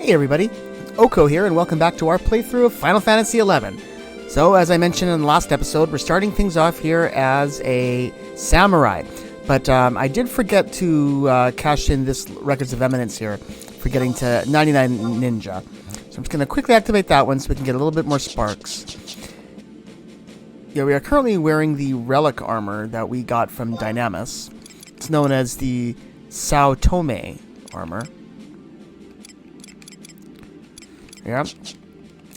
Hey everybody, Oko here, and welcome back to our playthrough of Final Fantasy XI. So, as I mentioned in the last episode, we're starting things off here as a samurai. But I did forget to cash in this Records of Eminence here, for getting to 99 Ninja. So I'm just going to quickly activate that one so we can get a little bit more sparks. Yeah, we are currently wearing the relic armor that we got from Dynamis. It's known as the Sao Tome armor. Yeah.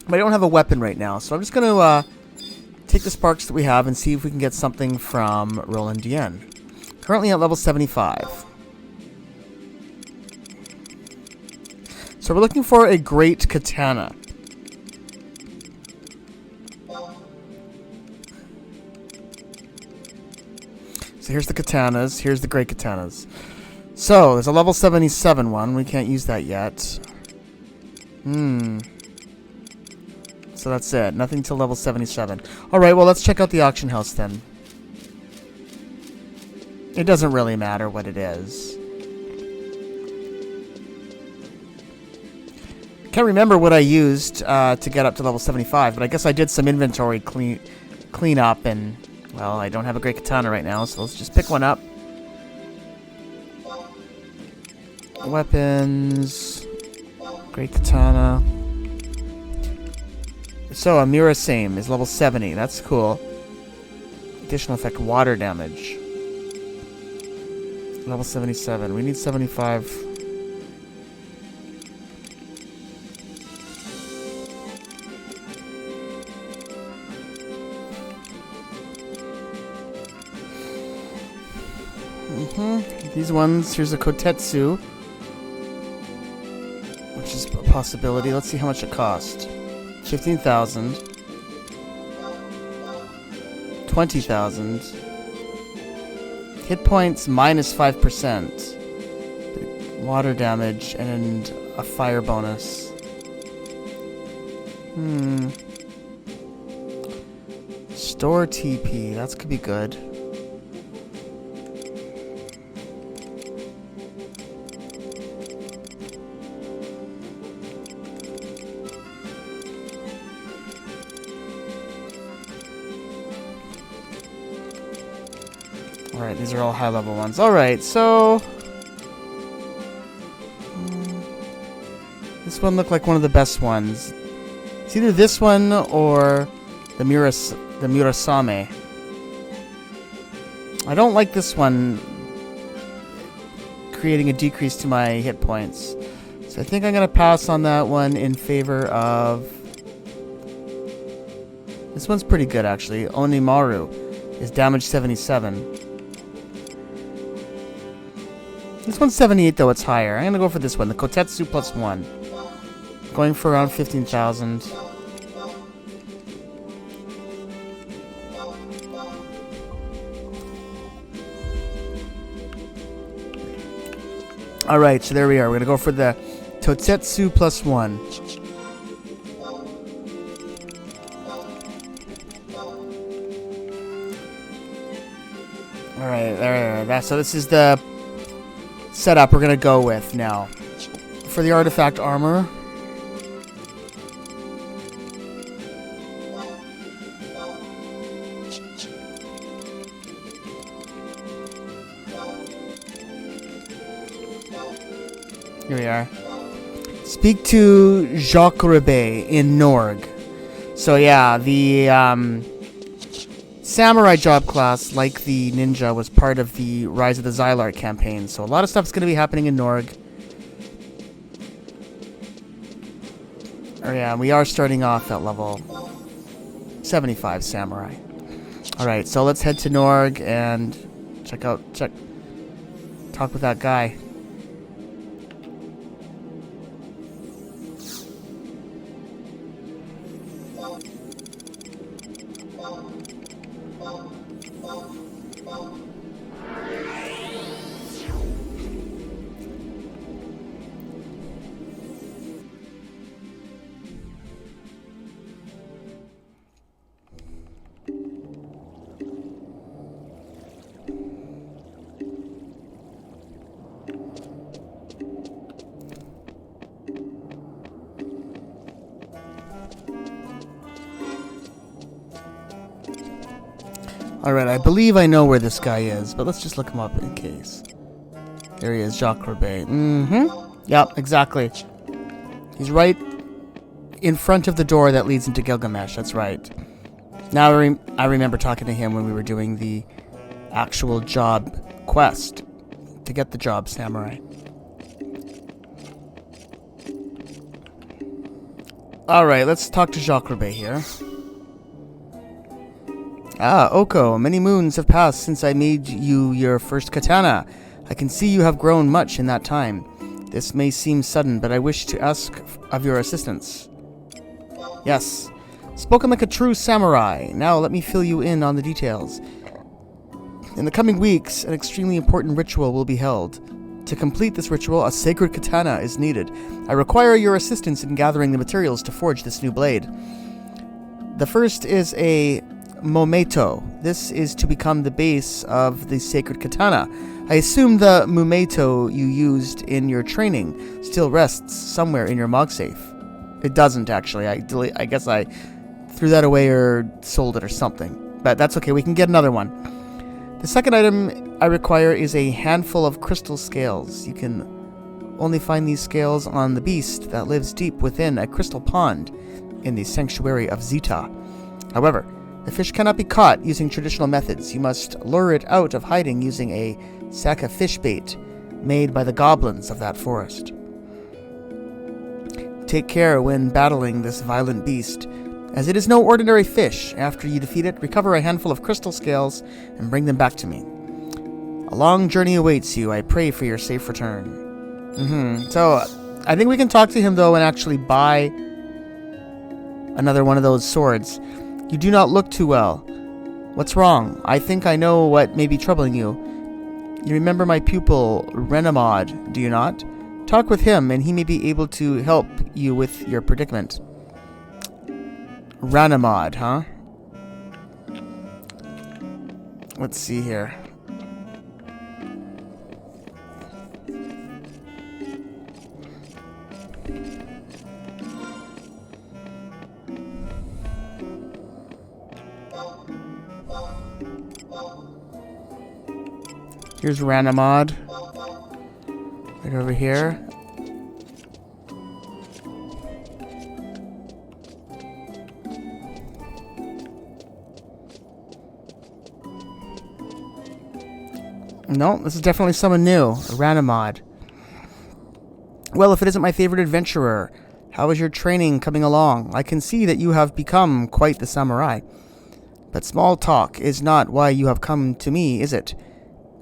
But I don't have a weapon right now, so I'm just going to take the sparks that we have and see if we can get something from Roland Dien. Currently at level 75. So we're looking for a great katana. So here's the katanas, here's the great katanas. So, there's a level 77 one, we can't use that yet. So that's it, nothing till level 77. Alright, well let's check out the auction house then. It doesn't really matter what it is. Can't remember what I used to get up to level 75, but I guess I did some inventory clean up, and, well, I don't have a great katana right now, so let's just pick one up. Weapons. Great katana. So, Amira Same is level 70. That's cool. Additional effect, water damage. Level 77. We need 75. These ones, here's a Kotetsu, which is a possibility. Let's see how much it cost. 15,000. 20,000. Hit points minus 5%. Water damage and a fire bonus. Store TP, that could be good. Alright, these are all high-level ones. Alright, so... this one looked like one of the best ones. It's either this one or the Murasame. I don't like this one creating a decrease to my hit points. So I think I'm going to pass on that one in favor of... this one's pretty good, actually. Onimaru is damage 77. This one's 78, though. It's higher. I'm going to go for this one. The Kotetsu plus 1. Going for around 15,000. Alright, so there we are. We're going to go for the Totetsu plus 1. Alright, there. So this is the setup we're gonna go with now. For the artifact armor, here we are. Speak to Jacques Rebet in Norg. So yeah, the Samurai job class, like the ninja, was part of the Rise of the Xylark campaign, so a lot of stuff's going to be happening in Norg. Oh yeah, we are starting off at level 75 Samurai. Alright, so let's head to Norg and talk with that guy. Alright, I believe I know where this guy is, but let's just look him up in case. There he is, Jacques Roubaix. Yep, exactly. He's right in front of the door that leads into Gilgamesh, that's right. Now I remember talking to him when we were doing the actual job quest to get the job samurai. Alright, let's talk to Jacques Roubaix here. Ah, Oko, many moons have passed since I made you your first katana. I can see you have grown much in that time. This may seem sudden, but I wish to ask of your assistance. Yes. Spoken like a true samurai. Now let me fill you in on the details. In the coming weeks, an extremely important ritual will be held. To complete this ritual, a sacred katana is needed. I require your assistance in gathering the materials to forge this new blade. The first is a Mometo. This is to become the base of the sacred katana. I assume the Mumeto you used in your training still rests somewhere in your Mog safe. It doesn't, actually. I guess I threw that away or sold it or something. But that's okay, we can get another one. The second item I require is a handful of crystal scales. You can only find these scales on the beast that lives deep within a crystal pond in the sanctuary of Zeta. However, the fish cannot be caught using traditional methods. You must lure it out of hiding using a sack of fish bait made by the goblins of that forest. Take care when battling this violent beast, as it is no ordinary fish. After you defeat it, recover a handful of crystal scales and bring them back to me. A long journey awaits you. I pray for your safe return. So, I think we can talk to him, though, and actually buy another one of those swords. You do not look too well. What's wrong? I think I know what may be troubling you. You remember my pupil, Renamod, do you not? Talk with him, and he may be able to help you with your predicament. Renamod, huh? Let's see here. Here's Renamod. Right over here. No, this is definitely someone new. Renamod. Well, if it isn't my favorite adventurer, how is your training coming along? I can see that you have become quite the samurai. But small talk is not why you have come to me, is it?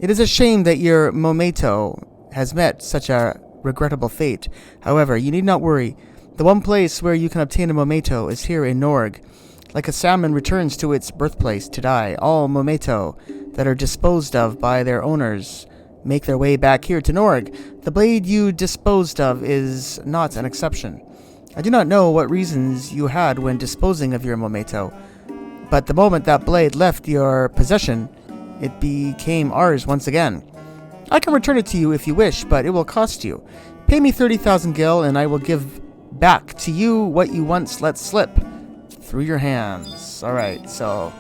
It is a shame that your Mometo has met such a regrettable fate. However, you need not worry. The one place where you can obtain a Mometo is here in Norg. Like a salmon returns to its birthplace to die, all Mometo that are disposed of by their owners make their way back here to Norg. The blade you disposed of is not an exception. I do not know what reasons you had when disposing of your Mometo, but the moment that blade left your possession, it became ours once again. I can return it to you if you wish, but it will cost you. Pay me 30,000 gil, and I will give back to you what you once let slip through your hands. Alright, so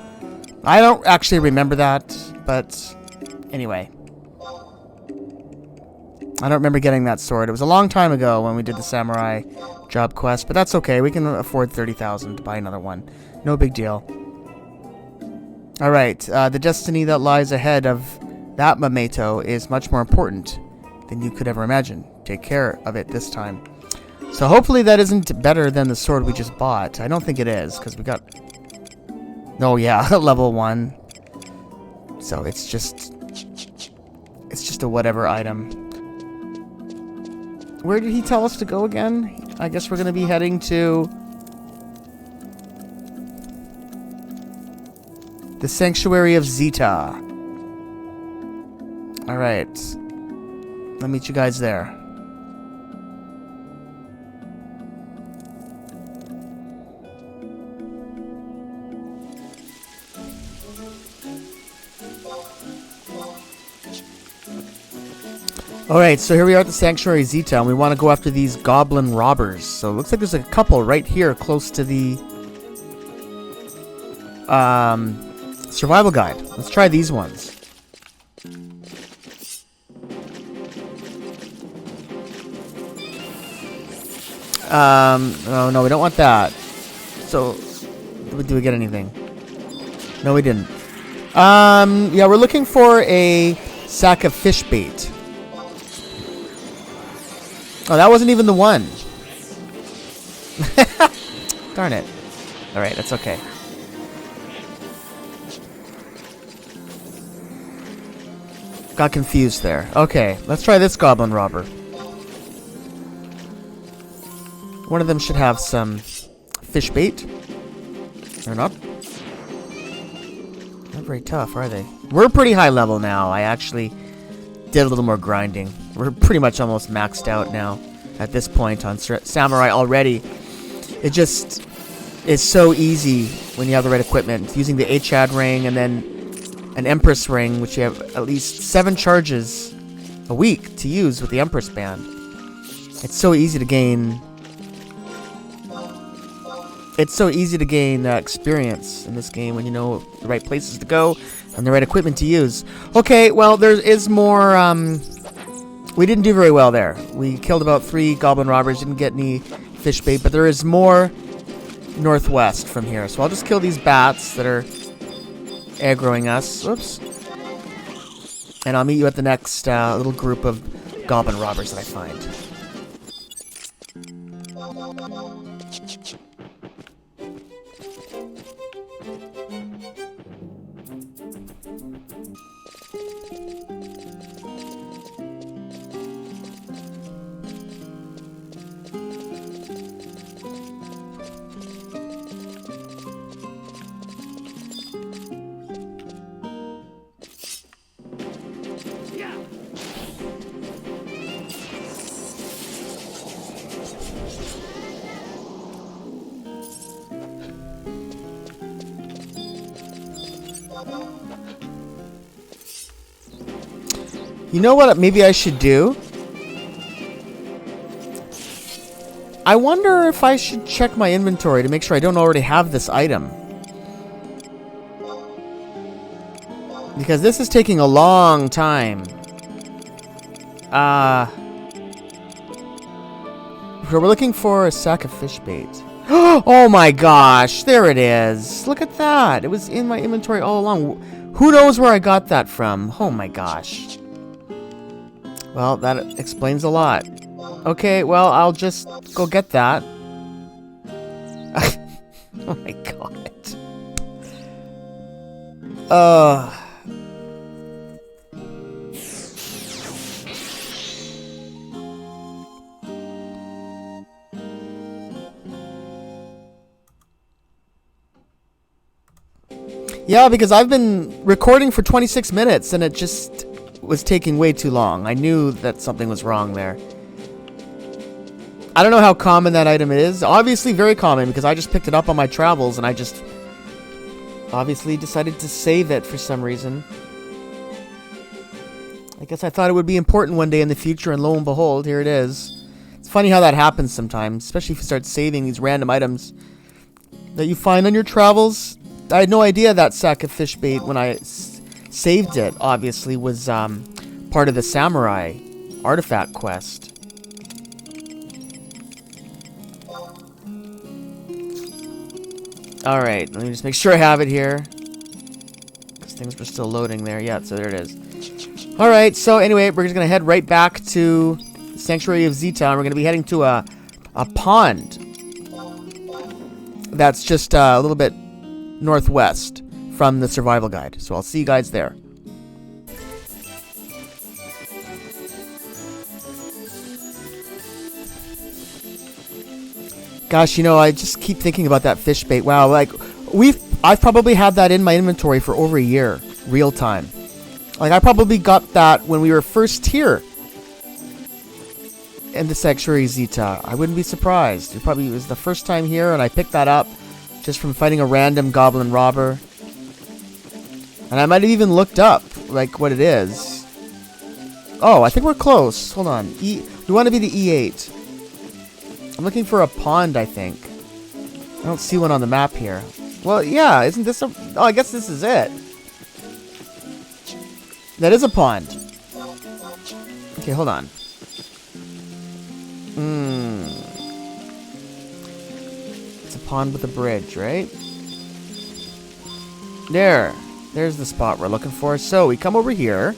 I don't actually remember that, but anyway. I don't remember getting that sword. It was a long time ago when we did the samurai job quest, but that's okay. We can afford 30,000 to buy another one. No big deal. Alright, the destiny that lies ahead of that Mometo is much more important than you could ever imagine. Take care of it this time. So hopefully that isn't better than the sword we just bought. I don't think it is, because we got... Oh yeah, level 1. So it's just a whatever item. Where did he tell us to go again? I guess we're going to be heading to the Sanctuary of Zeta. Alright. I'll meet you guys there. Alright, so here we are at the Sanctuary Zeta, and we want to go after these goblin robbers. So it looks like there's a couple right here close to the Survival guide. Let's try these ones. Oh no, we don't want that. So, do we get anything? No, we didn't. Yeah, we're looking for a sack of fish bait. Oh, that wasn't even the one. Darn it. Alright, that's okay. Got confused there. Okay, let's try this goblin robber. One of them should have some fish bait. Or not. Not very tough, are they? We're pretty high level now. I actually did a little more grinding. We're pretty much almost maxed out now at this point on Samurai already. It just is so easy when you have the right equipment. Using the HAD ring and then an Empress ring, which you have at least 7 charges a week to use with the Empress band. It's so easy to gain... experience in this game when you know the right places to go and the right equipment to use. Okay, well, there is more... we didn't do very well there. We killed about 3 goblin robbers, didn't get any fish bait, but there is more northwest from here. So I'll just kill these bats that are aggroing us. Oops. And I'll meet you at the next little group of goblin robbers that I find. You know what maybe I should do? I wonder if I should check my inventory to make sure I don't already have this item. Because this is taking a long time. We're looking for a sack of fish bait. Oh my gosh, there it is. Look at that. It was in my inventory all along. Who knows where I got that from? Oh my gosh. Well, that explains a lot. Okay, well, I'll just go get that. Oh my god. Yeah, because I've been recording for 26 minutes and it just was taking way too long. I knew that something was wrong there. I don't know how common that item is. Obviously very common because I just picked it up on my travels and I just obviously decided to save it for some reason. I guess I thought it would be important one day in the future and lo and behold, here it is. It's funny how that happens sometimes, especially if you start saving these random items that you find on your travels. I had no idea that sack of fish bait when I saved it, obviously, was part of the samurai artifact quest. Alright, let me just make sure I have it here. Because things were still loading there. Yeah, so there it is. Alright, so anyway, we're just going to head right back to the Sanctuary of Zeta. We're going to be heading to a pond that's just a little bit northwest from the survival guide. So I'll see you guys there. Gosh, you know, I just keep thinking about that fish bait. Wow, like I've probably had that in my inventory for over a year, real time. Like I probably got that when we were first here in the Sanctuary Zeta. I wouldn't be surprised. It probably was the first time here and I picked that up just from fighting a random goblin robber. And I might have even looked up, like, what it is. Oh, I think we're close. Hold on. We want to be the E8. I'm looking for a pond, I think. I don't see one on the map here. Well, yeah, isn't this a... Oh, I guess this is it. That is a pond. Okay, hold on. It's a pond with a bridge, right? There's the spot we're looking for. So we come over here.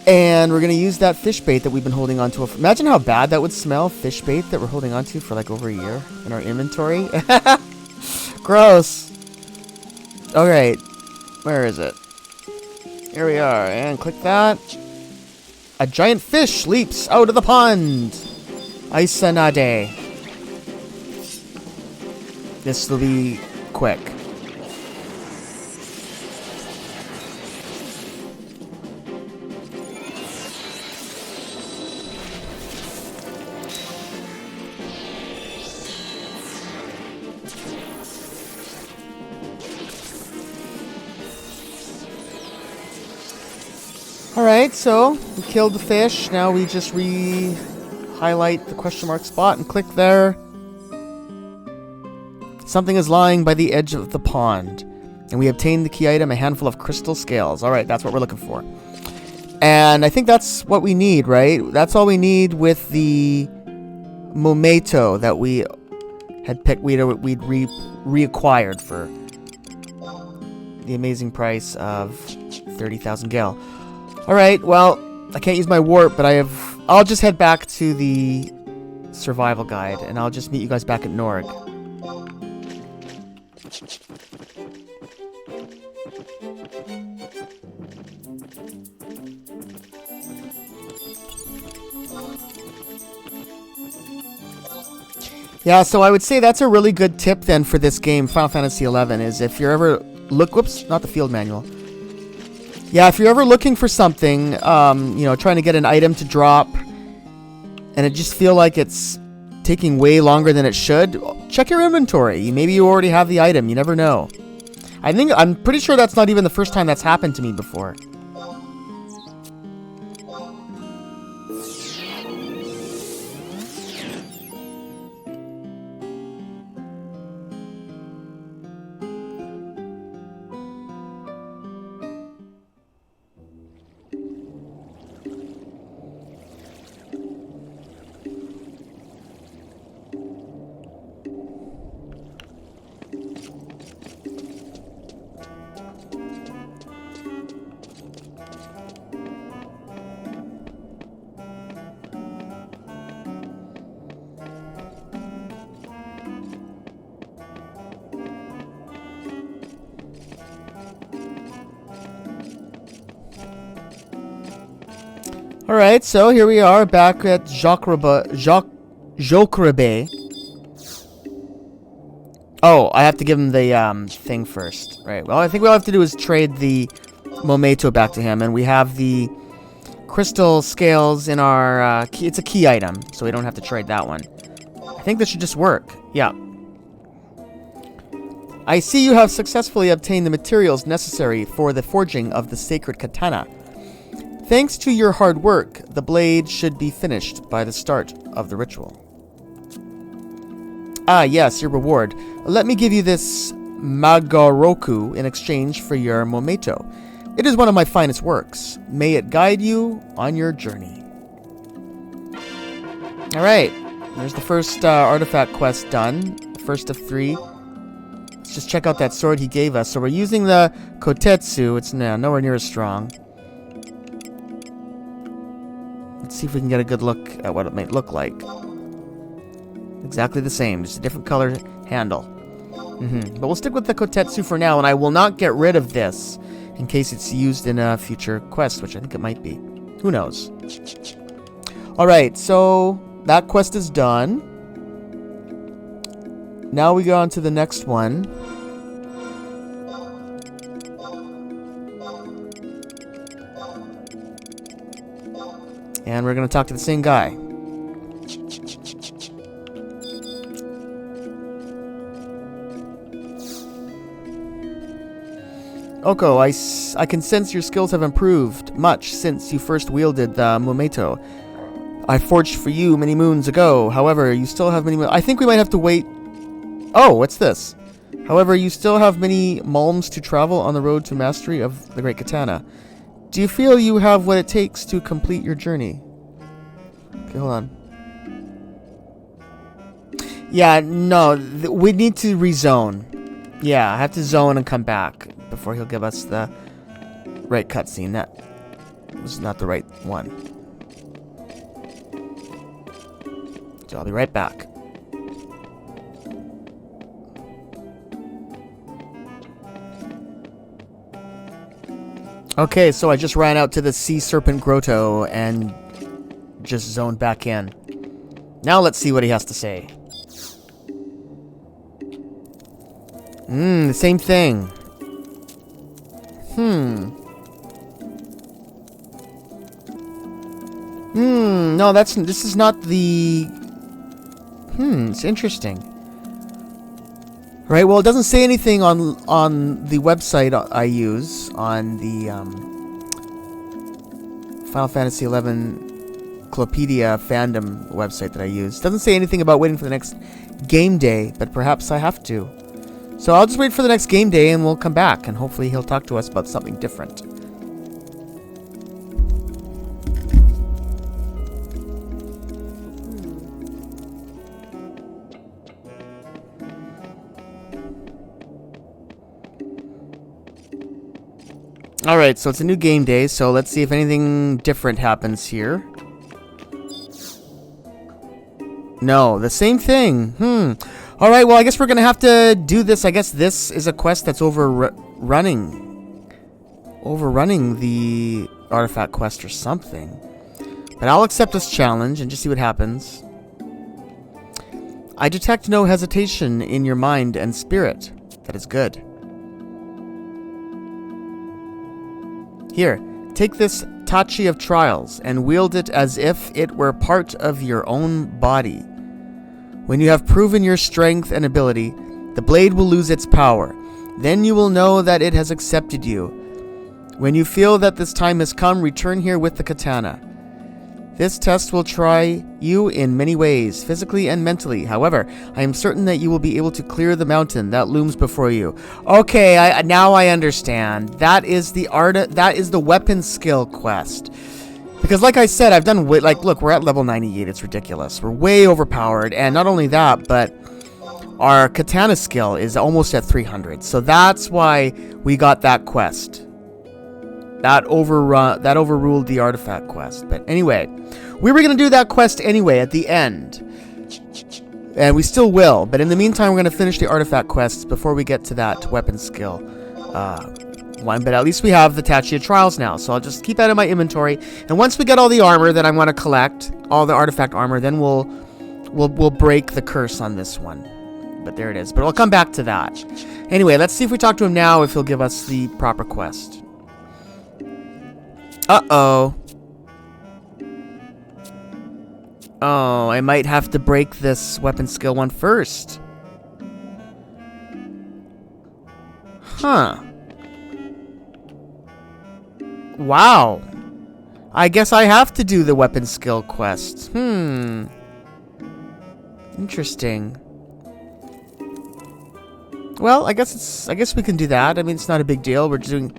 And we're going to use that fish bait that we've been holding on to. Imagine how bad that would smell, fish bait that we're holding on to for like over a year in our inventory. Gross. Alright. Where is it? Here we are. And click that. A giant fish leaps out of the pond. Isanade. This will be quick. Alright, so we killed the fish. Now we just highlight the question mark spot and click there. Something is lying by the edge of the pond. And we obtained the key item, a handful of crystal scales. Alright, that's what we're looking for. And I think that's what we need, right? That's all we need with the Mometo that we had picked, we'd reacquired for the amazing price of 30,000 gil. Alright, well, I can't use my warp, but I'll just head back to the survival guide, and I'll just meet you guys back at Norg. Yeah, so I would say that's a really good tip then for this game, Final Fantasy XI, is if you're ever whoops, not the field manual. Yeah, if you're ever looking for something, trying to get an item to drop, and it just feel like it's taking way longer than it should, check your inventory. Maybe you already have the item. You never know. I'm pretty sure that's not even the first time that's happened to me before. Alright, so here we are back at Jocrebe. Oh, I have to give him the thing first. Right, well, I think what we'll have to do is trade the Mometo back to him, and we have the crystal scales in our key. It's a key item, so we don't have to trade that one. I think this should just work. Yeah. I see you have successfully obtained the materials necessary for the forging of the sacred katana. Thanks to your hard work, the blade should be finished by the start of the ritual. Ah, yes, your reward. Let me give you this Magaroku in exchange for your Mometo. It is one of my finest works. May it guide you on your journey. Alright, there's the first artifact quest done. First of 3. Let's just check out that sword he gave us. So we're using the Kotetsu. It's nowhere near as strong. Let's see if we can get a good look at what it might look like. Exactly the same, just a different color handle. But we'll stick with the Kotetsu for now, and I will not get rid of this in case it's used in a future quest, which I think it might be. Who knows? Alright, so that quest is done. Now we go on to the next one. And we're going to talk to the same guy. Oko, I can sense your skills have improved much since you first wielded the Mometo. I forged for you many moons ago. However, you still have many moons. I think we might have to wait. Oh, what's this? However, you still have many malms to travel on the road to mastery of the Great Katana. Do you feel you have what it takes to complete your journey? Okay, hold on. Yeah, no, we need to rezone. Yeah, I have to zone and come back before he'll give us the right cutscene. That was not the right one. So I'll be right back. Okay, so I just ran out to the Sea Serpent Grotto and just zoned back in. Now let's see what he has to say. The same thing. No, this is not the... it's interesting. Right, well, it doesn't say anything on the website I use, on the Final Fantasy XI Clopedia fandom website that I use. It doesn't say anything about waiting for the next game day, but perhaps I have to. So I'll just wait for the next game day and we'll come back, and hopefully he'll talk to us about something different. Alright, so it's a new game day, so let's see if anything different happens here. No, the same thing. Alright, well, I guess we're gonna have to do this. I guess this is a quest that's overrunning the artifact quest or something. But I'll accept this challenge and just see what happens. I detect no hesitation in your mind and spirit. That is good. Here, take this Tachi of Trials and wield it as if it were part of your own body. When you have proven your strength and ability, the blade will lose its power. Then you will know that it has accepted you. When you feel that this time has come, return here with the katana. This test will try you in many ways, physically and mentally. However, I am certain that you will be able to clear the mountain that looms before you. Okay, now I understand. That is the weapon skill quest. Because like I said, I've done look, we're at level 98. It's ridiculous. We're way overpowered, and not only that, but our katana skill is almost at 300. So that's why we got that quest. That overruled the artifact quest. But anyway, we were going to do that quest anyway at the end. And we still will. But in the meantime, we're going to finish the artifact quests before we get to that weapon skill one. But at least we have the Tachi of Trials now. So I'll just keep that in my inventory. And once we get all the armor that I want to collect, all the artifact armor, then we'll break the curse on this one. But there it is. But I'll come back to that. Anyway, let's see if we talk to him now, if he'll give us the proper quest. Uh-oh. Oh, I might have to break this weapon skill one first. Huh. Wow. I guess I have to do the weapon skill quest. Interesting. Well, I guess we can do that. I mean, it's not a big deal. We're doing...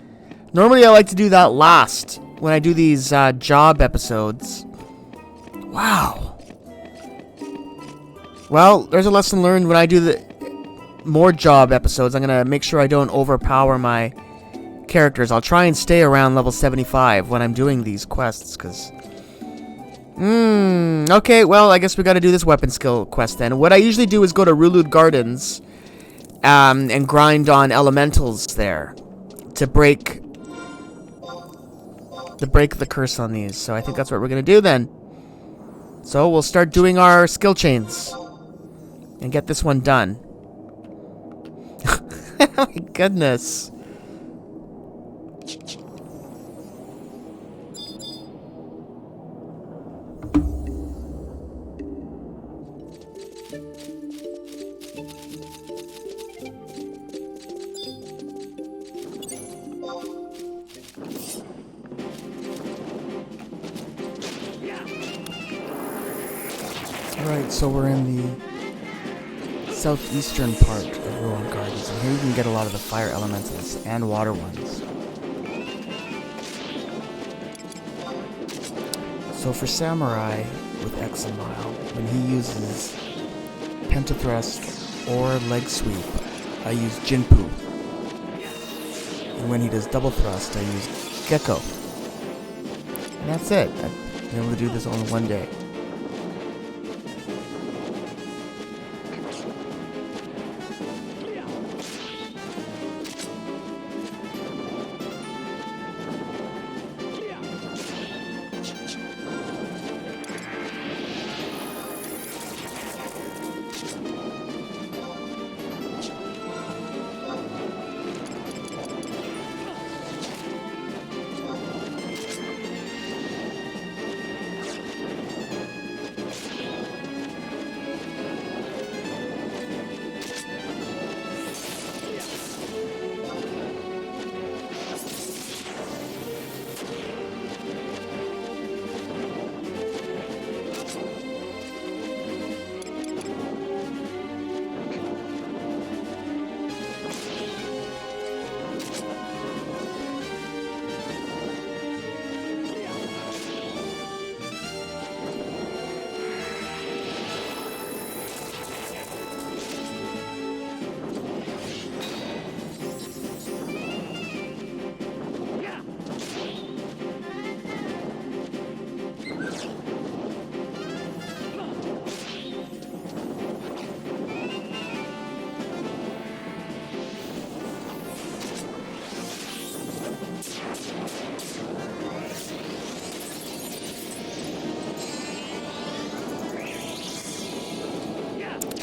Normally I like to do that last when I do these job episodes. Wow. Well, there's a lesson learned. When I do the more job episodes, I'm going to make sure I don't overpower my characters. I'll try and stay around level 75 when I'm doing these quests, because... Okay, well, I guess we got to do this weapon skill quest then. What I usually do is go to Rulud Gardens and grind on elementals there to break the curse on these. So I think that's what we're going to do then. So we'll start doing our skill chains and get this one done. Oh my goodness. Alright, so we're in the southeastern part of Ruan Gardens. And here you can get a lot of the fire elementals and water ones. So for Samurai with Eximile, when he uses Pentathrust or Leg Sweep, I use Jinpu. And when he does Double Thrust, I use Gecko. And that's it. I've been able to do this all in one day.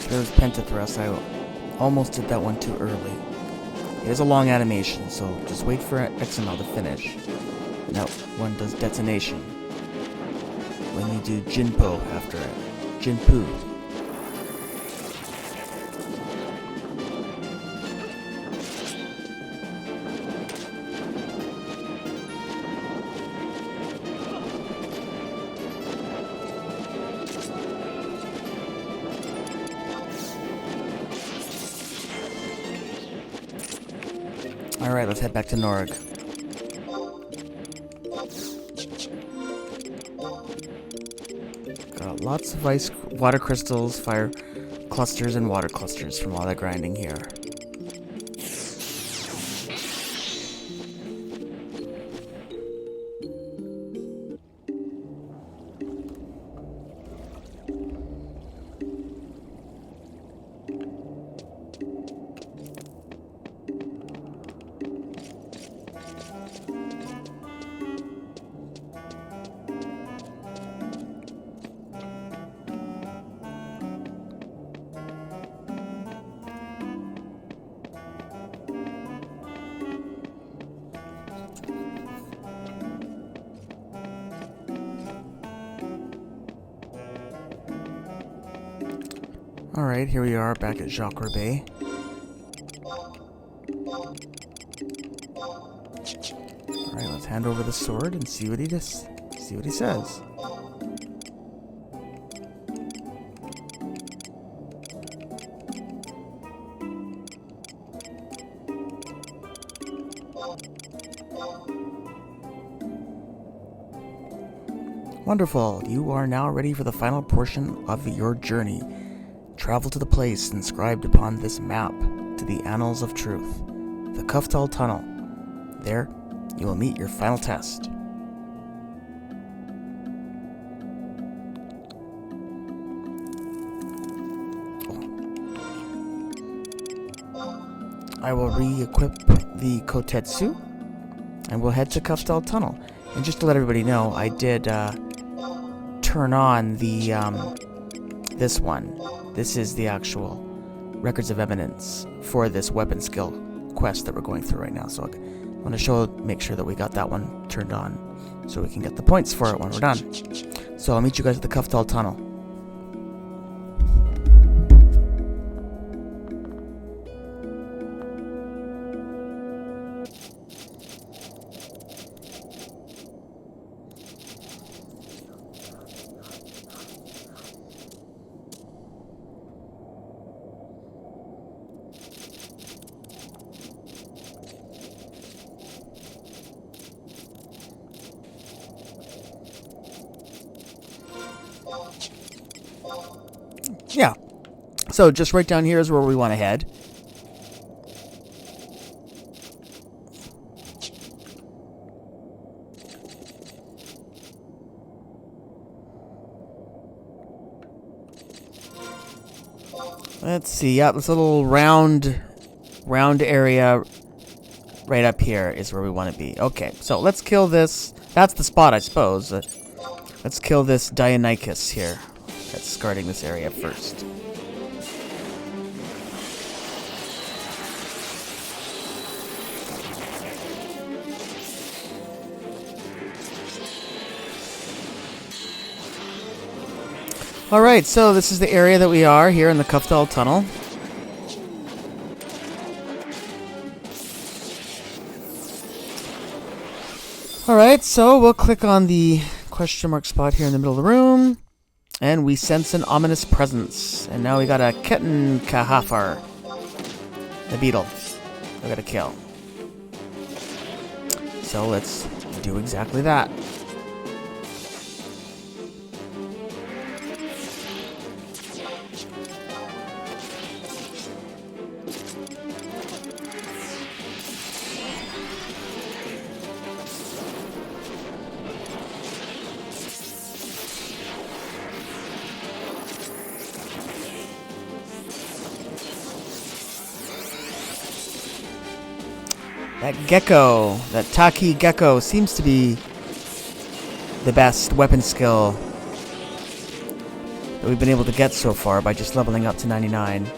There's Pentathrust. I almost did that one too early. It is a long animation, so just wait for Eximile to finish. Now, one does Detonation. When you do Jinpo after it. Jinpu. Alright, let's head back to Norik. Got lots of ice, water crystals, fire clusters, and water clusters from all that grinding here. Alright, here we are back at Jacques Bay. Alright, let's hand over the sword and see what he says. Wonderful. You are now ready for the final portion of your journey. Travel to the place inscribed upon this map to the Annals of Truth, the Kuftal Tunnel. There, you will meet your final test. I will re-equip the Kotetsu, and we'll head to Kuftal Tunnel. And just to let everybody know, I did turn on the this one. This is the actual Records of Eminence for this weapon skill quest that we're going through right now. So I want to make sure that we got that one turned on so we can get the points for it when we're done. So I'll meet you guys at the Kuftal Tunnel. Yeah. So just right down here is where we want to head. Let's see. Yeah, this little round area right up here is where we want to be. Okay, so let's kill this. That's the spot, I suppose. Let's kill this Deinonychus here that's guarding this area first. Alright, so this is the area that we are here in the Kuftal Tunnel. Alright, so we'll click on the question mark spot here in the middle of the room. And we sense an ominous presence. And now we got a Ketan Kahafar. The beetle. We gotta kill. So let's do exactly that. That gecko, that Taki gecko, seems to be the best weapon skill that we've been able to get so far by just leveling up to 99.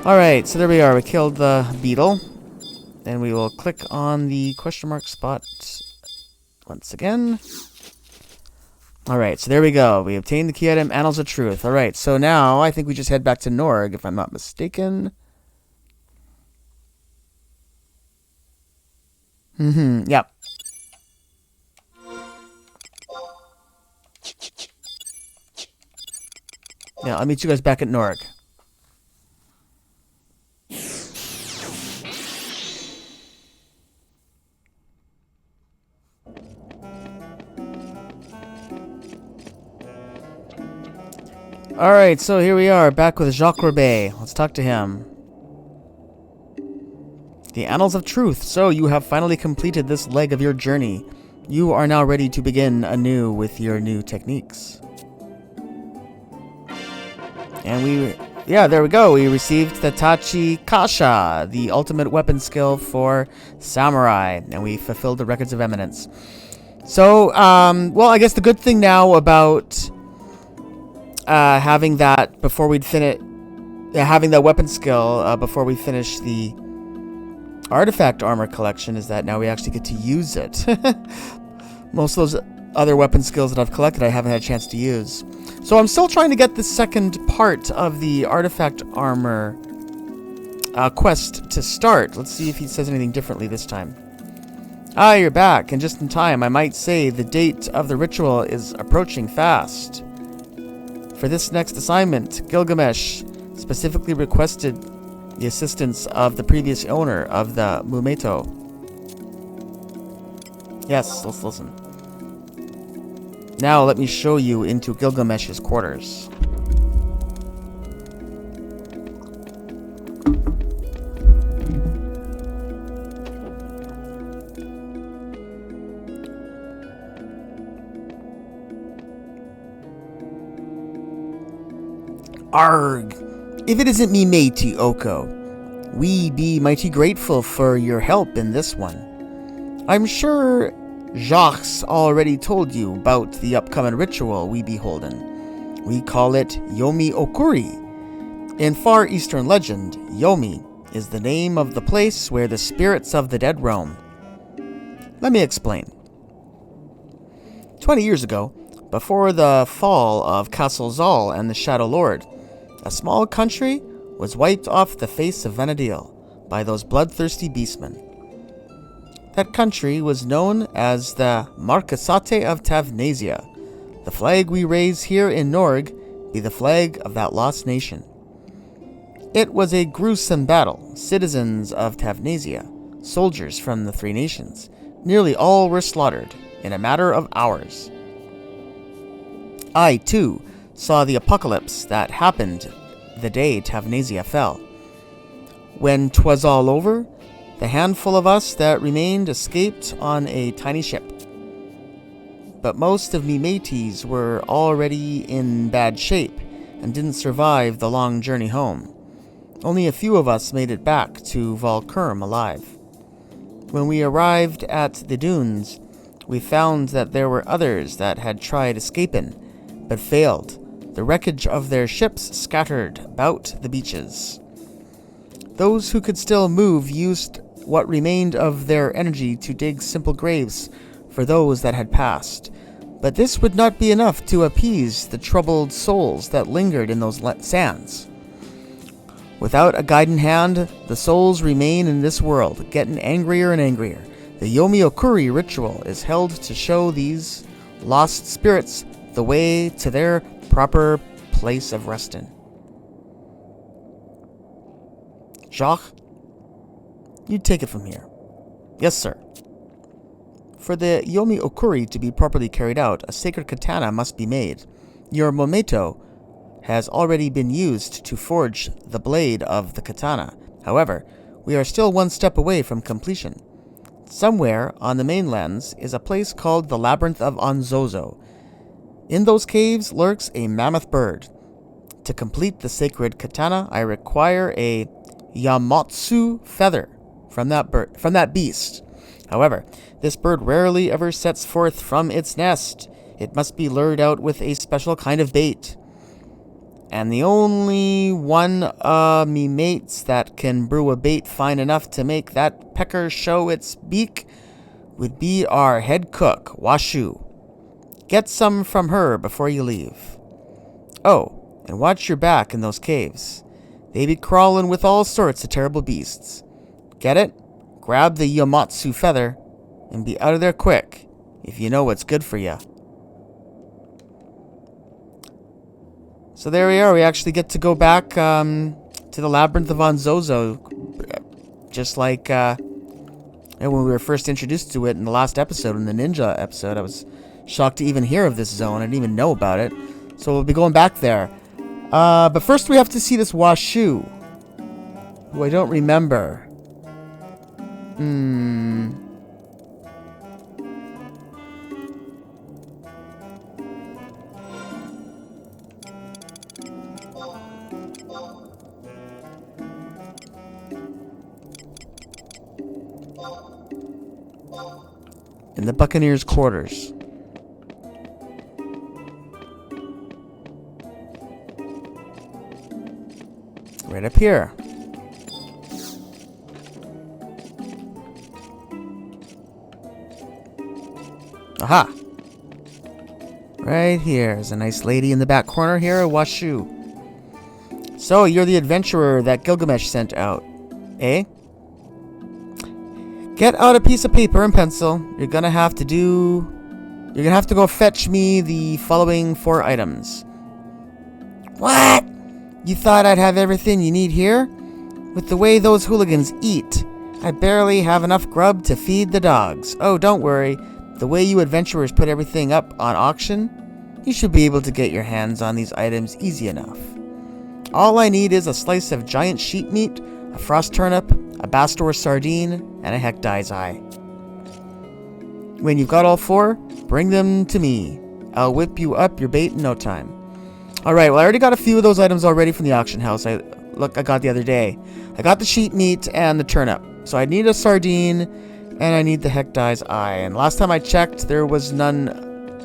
Alright, so there we are. We killed the beetle. And we will click on the question mark spot once again. Alright, so there we go. We obtained the key item, Annals of Truth. Alright, so now I think we just head back to Norg, if I'm not mistaken. Yep. Yeah, I'll meet you guys back at Norg. Alright, so here we are, back with Jacques Roubaix. Let's talk to him. The Annals of Truth. So you have finally completed this leg of your journey. You are now ready to begin anew with your new techniques. And there we go. We received the Tachi Kasha, the ultimate weapon skill for Samurai, and we fulfilled the Records of Eminence. So, well, I guess the good thing now about having that before we'd finish, having that weapon skill before we finish the Artifact Armor collection is that now we actually get to use it. Most of those other weapon skills that I've collected I haven't had a chance to use. So I'm still trying to get the second part of the Artifact Armor quest to start. Let's see if he says anything differently this time. Ah, you're back, and just in time. I might say the date of the ritual is approaching fast. For this next assignment, Gilgamesh specifically requested the assistance of the previous owner of the Mumeto. Yes, let's listen. Now let me show you into Gilgamesh's quarters. Arg! If it isn't me matey, Oko, we be mighty grateful for your help in this one. I'm sure Jacques already told you about the upcoming ritual we be holding. We call it Yomi Okuri. In Far Eastern legend, Yomi is the name of the place where the spirits of the dead roam. Let me explain. 20 years ago, before the fall of Castle Zal and the Shadow Lord, a small country was wiped off the face of Vana'diel by those bloodthirsty beastmen. That country was known as the Marquisate of Tavnasia. The flag we raise here in Norg be the flag of that lost nation. It was a gruesome battle. Citizens of Tavnasia, soldiers from the three nations, nearly all were slaughtered in a matter of hours. I, too, saw the apocalypse that happened the day Tavnasia fell. When 'twas all over, the handful of us that remained escaped on a tiny ship. But most of me mateys were already in bad shape and didn't survive the long journey home. Only a few of us made it back to Valkurm alive. When we arrived at the dunes, we found that there were others that had tried escaping, but failed. The wreckage of their ships scattered about the beaches. Those who could still move used what remained of their energy to dig simple graves for those that had passed. But this would not be enough to appease the troubled souls that lingered in those sands. Without a guiding hand, the souls remain in this world, getting angrier and angrier. The Yomi Okuri ritual is held to show these lost spirits the way to their proper place of resting. Jacques, you take it from here. Yes, sir. For the Yomi Okuri to be properly carried out, a sacred katana must be made. Your Mometo has already been used to forge the blade of the katana. However, we are still one step away from completion. Somewhere on the mainlands is a place called the Labyrinth of Onzozo. In those caves lurks a mammoth bird. To complete the sacred katana, I require a Yamatsu feather from that beast. However, this bird rarely ever sets forth from its nest. It must be lured out with a special kind of bait. And the only one me mates that can brew a bait fine enough to make that pecker show its beak would be our head cook, Washu. Get some from her before you leave. Oh, and watch your back in those caves. They be crawling with all sorts of terrible beasts. Get it? Grab the Yamatsu feather and be out of there quick, if you know what's good for you. So there we are. We actually get to go back to the Labyrinth of Onzozo, just like when we were first introduced to it in the last episode, in the ninja episode. I was shocked to even hear of this zone. I didn't even know about it. So we'll be going back there. But first we have to see this Washu, who I don't remember. In the Buccaneers' quarters. Right up here. Aha! Right here is a nice lady in the back corner here, Washu. So, you're the adventurer that Gilgamesh sent out, eh? Get out a piece of paper and pencil. You're gonna have to go fetch me the following 4 items. What? You thought I'd have everything you need here? With the way those hooligans eat, I barely have enough grub to feed the dogs. Oh, don't worry. The way you adventurers put everything up on auction, you should be able to get your hands on these items easy enough. All I need is a slice of giant sheep meat, a frost turnip, a Bastor sardine, and a Hecdi's eye. When you've got all 4, bring them to me. I'll whip you up your bait in no time. Alright, well I already got a few of those items already from the auction house I got the other day. I got the sheep meat and the turnip. So I need a sardine, and I need the Hecdi's eye. And last time I checked, there was none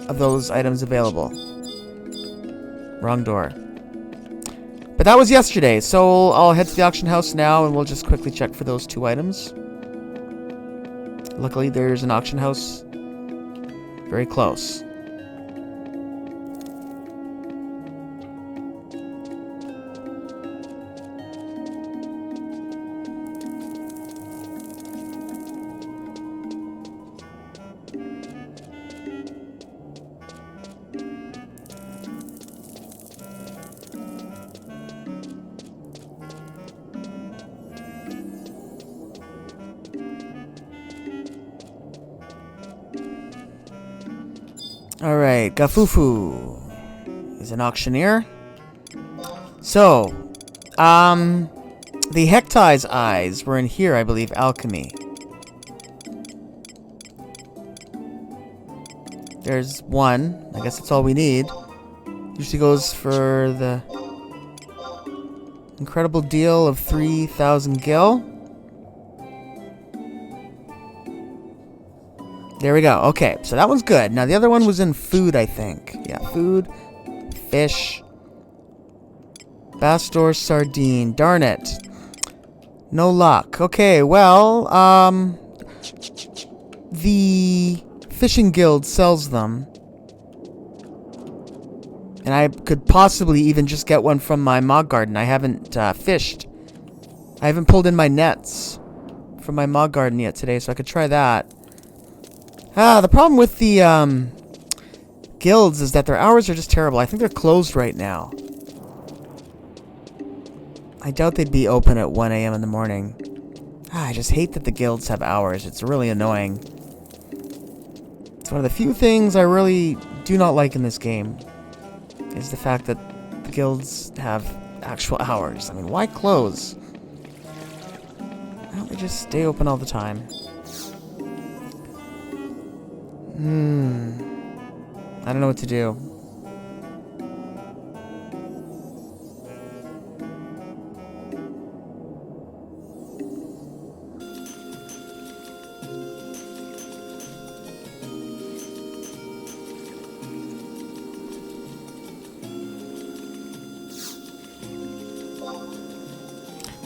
of those items available. Wrong door. But that was yesterday, so I'll head to the auction house now and we'll just quickly check for those 2 items. Luckily, there's an auction house very close. Alright, Gafufu. is an auctioneer. So, the Hecti's eyes were in here, I believe, alchemy. There's one. I guess that's all we need. Usually goes for the incredible deal of 3,000 gil. There we go. Okay, so that one's good. Now, the other one was in food, I think. Yeah, food, fish, Bastor sardine. Darn it. No luck. Okay, well, the fishing guild sells them. And I could possibly even just get one from my Mog Garden. I haven't fished. I haven't pulled in my nets from my Mog Garden yet today, so I could try that. The problem with the guilds is that their hours are just terrible. I think they're closed right now. I doubt they'd be open at 1 a.m. in the morning. I just hate that the guilds have hours. It's really annoying. It's one of the few things I really do not like in this game, is the fact that the guilds have actual hours. I mean, why close? Why don't they just stay open all the time? I don't know what to do.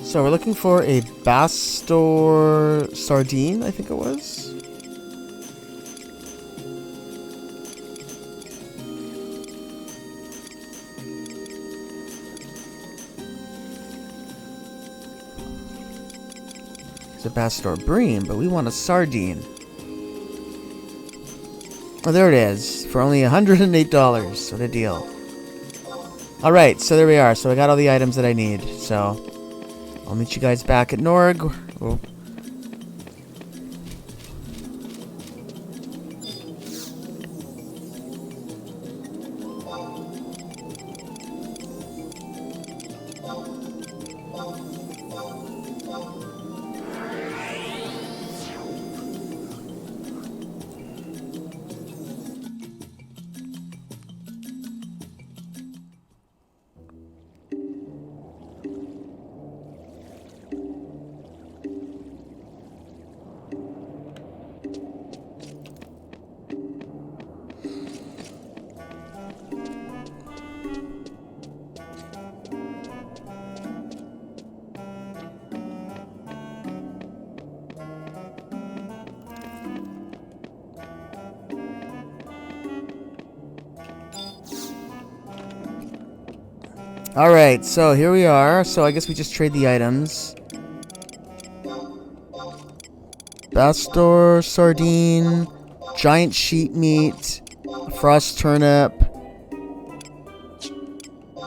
So we're looking for a Bastor sardine, I think it was. It's a Bastor bream, but we want a sardine. Oh, there it is. For only $108. What a deal. Alright, so there we are. So I got all the items that I need. So I'll meet you guys back at Norg. Oh. Alright, so here we are. So I guess we just trade the items. Bastor sardine, giant sheep meat, frost turnip,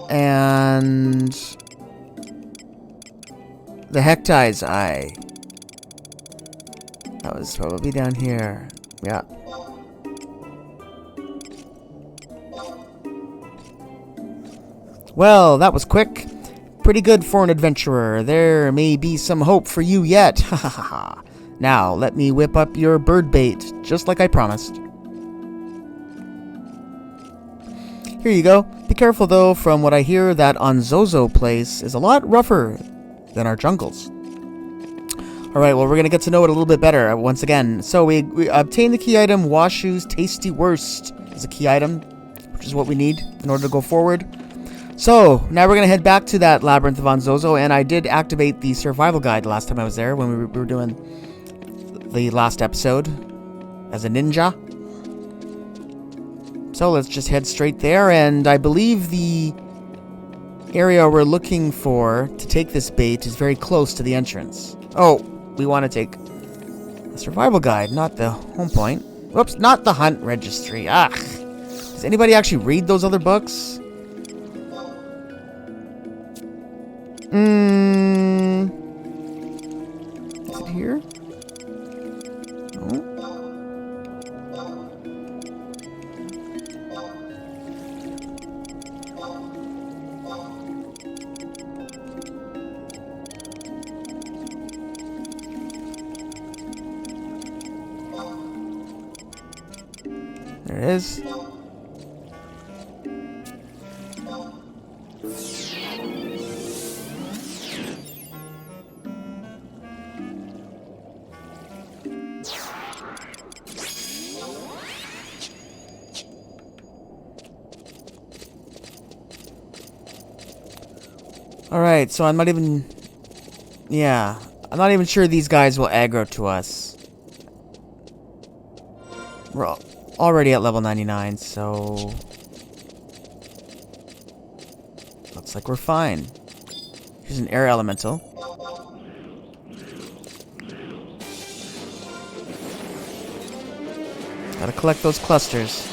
and the Hecti's eye. That was probably down here. Yeah. Well, that was quick. Pretty good for an adventurer. There may be some hope for you yet. Ha ha ha ha. Now, let me whip up your bird bait, just like I promised. Here you go. Be careful, though. From what I hear, that Onzozo place is a lot rougher than our jungles. Alright, well, we're going to get to know it a little bit better once again. So, we obtained the key item, Washu's Tasty Worst is a key item, which is what we need in order to go forward. So, now we're going to head back to that Labyrinth of Onzozo, and I did activate the survival guide last time I was there, when we were doing the last episode as a ninja. So, let's just head straight there, and I believe the area we're looking for to take this bait is very close to the entrance. Oh, we want to take the survival guide, not the home point. Whoops, not the hunt registry. Ah, does anybody actually read those other books? Is it here? No. it is. Alright, so I'm not even... Yeah. I'm not even sure these guys will aggro to us. We're already at level 99, so... Looks like we're fine. Here's an air elemental. Gotta collect those clusters.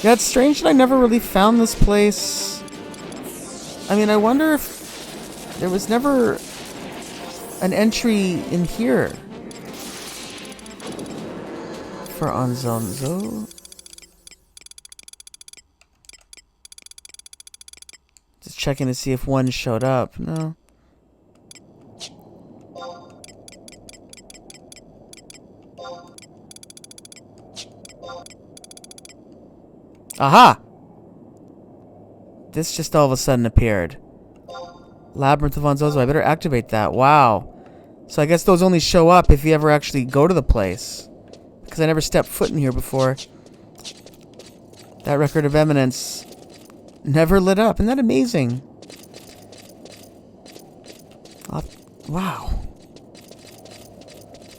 Yeah, it's strange that I never really found this place. I mean, I wonder if there was never an entry in here for Onzonzo. Just checking to see if one showed up. No. Aha! This just all of a sudden appeared. Labyrinth of Onzozo. I better activate that. Wow. So I guess those only show up if you ever actually go to the place. Because I never stepped foot in here before. That record of eminence never lit up. Isn't that amazing? Wow.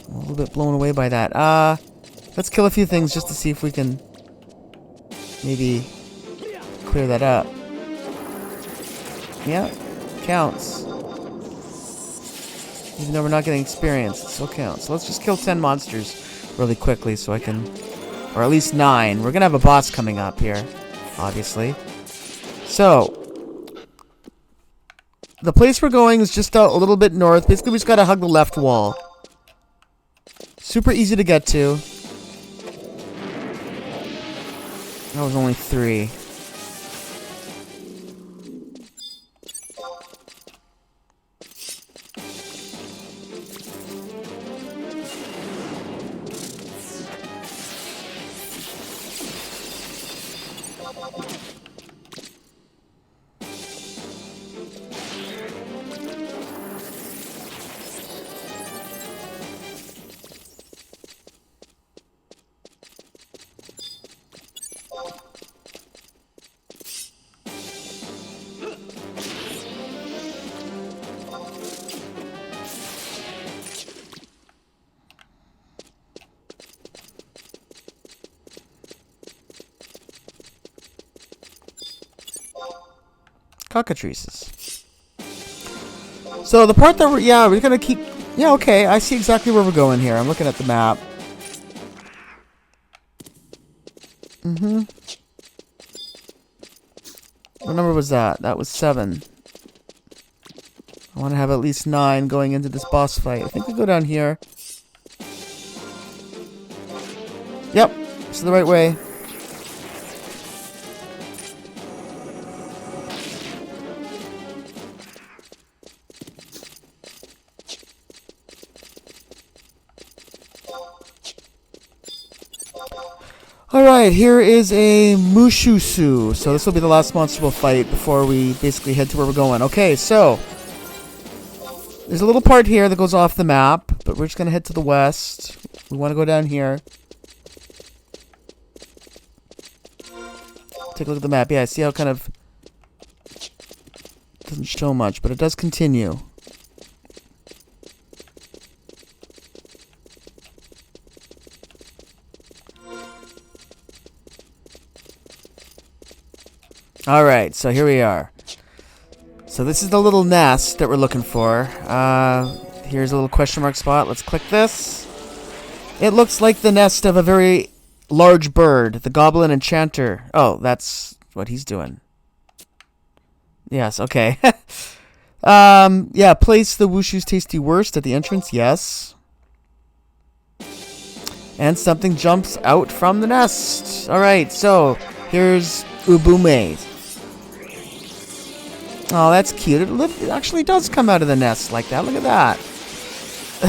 I'm a little bit blown away by that. Let's kill a few things just to see if we can maybe clear that up. Yeah, counts. Even though we're not getting experience, it still counts. So let's just kill 10 monsters really quickly so I can... Or at least 9. We're gonna have a boss coming up here, obviously. So... The place we're going is just a little bit north. Basically, we just gotta hug the left wall. Super easy to get to. That was only 3. Cockatrices. So the part that we're gonna keep... Yeah, okay, I see exactly where we're going here. I'm looking at the map. What number was that? That was 7. I want to have at least 9 going into this boss fight. I think we go down here. Yep, it's the right way. Alright, here is a Mushusu. So this will be the last monster we'll fight before we basically head to where we're going. Okay, so there's a little part here that goes off the map, but we're just going to head to the west. We want to go down here. Take a look at the map. Yeah, see how it kind of doesn't show much, but it does continue. Alright, so here we are. So this is the little nest that we're looking for. Here's a little question mark spot. Let's click this. It looks like the nest of a very large bird, the Goblin Enchanter. Oh, that's what he's doing. Yes, okay. Yeah, place the Wushu's Tasty Worst at the entrance, yes. And something jumps out from the nest. Alright, so here's Ubume. Oh, that's cute. It actually does come out of the nest like that. Look at that.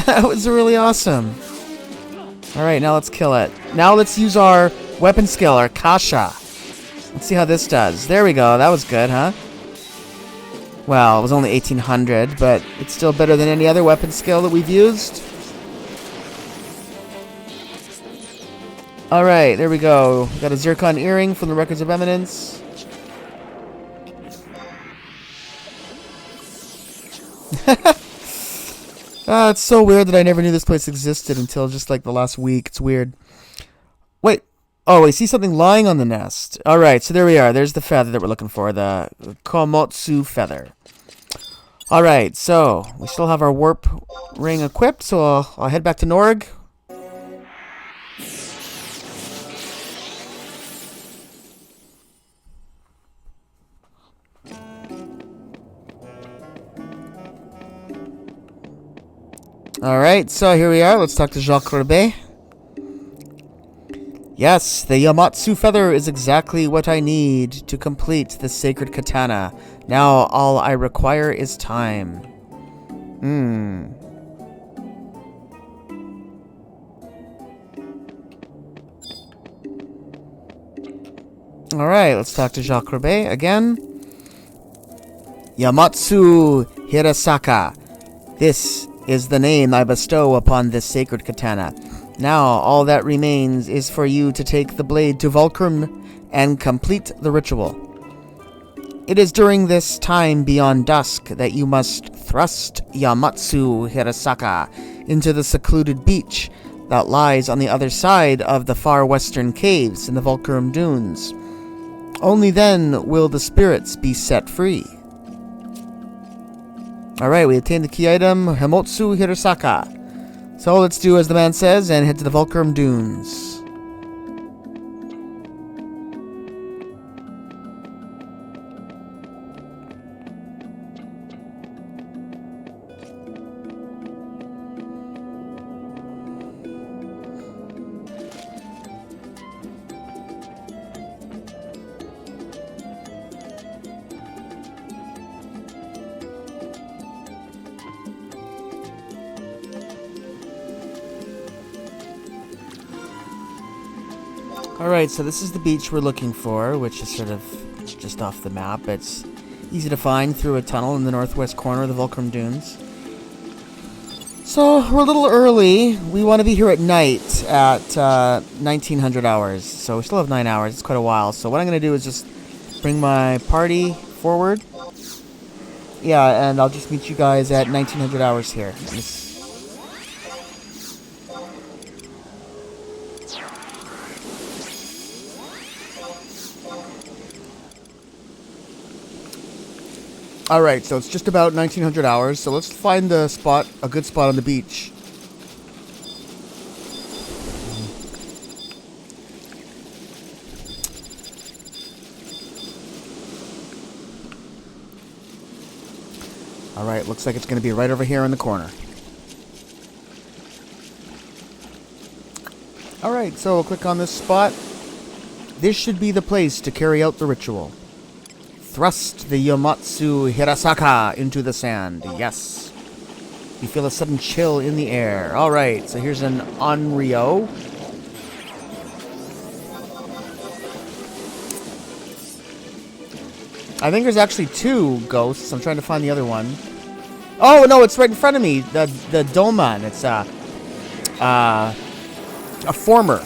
That was really awesome. Alright, now let's kill it. Now let's use our weapon skill, our Kasha. Let's see how this does. There we go. That was good, huh? Well, it was only 1800, but it's still better than any other weapon skill that we've used. Alright, there we go. We got a Zircon earring from the Records of Eminence. It's so weird that I never knew this place existed until just like the last week. It's weird. Wait. Oh, I see something lying on the nest. Alright, so there we are. There's the feather that we're looking for. The Komotsu feather. Alright, so we still have our warp ring equipped, so I'll head back to Norg. Alright, so here we are. Let's talk to Jacques Roubaix. Yes, the Yamatsu feather is exactly what I need to complete the sacred katana. Now all I require is time. Alright, let's talk to Jacques Roubaix again. Yamatsu Hirasaka. This is the name I bestow upon this sacred katana. Now, all that remains is for you to take the blade to Volcrum and complete the ritual. It is during this time beyond dusk that you must thrust Yamatsu Hirasaka into the secluded beach that lies on the other side of the far western caves in the Volcrum Dunes. Only then will the spirits be set free. Alright, we obtained the key item, Himotsu Hirasaka. So let's do as the man says and head to the Volcrum Dunes. Alright, so this is the beach we're looking for, which is sort of just off the map. It's easy to find through a tunnel in the northwest corner of the Volcrum Dunes. So, we're a little early. We want to be here at night at 1900 hours. So we still have 9 hours. It's quite a while. So what I'm going to do is just bring my party forward. Yeah, and I'll just meet you guys at 1900 hours here. Alright, so it's just about 1900 hours, so let's find a good spot on the beach. Alright, looks like it's going to be right over here in the corner. Alright, so we'll click on this spot. This should be the place to carry out the ritual. Thrust the Yamatsu Hirasaka into the sand. Yes. You feel a sudden chill in the air. Alright, so here's an Onryo. I think there's actually two ghosts. I'm trying to find the other one. Oh, no, it's right in front of me. The Doman. It's a former.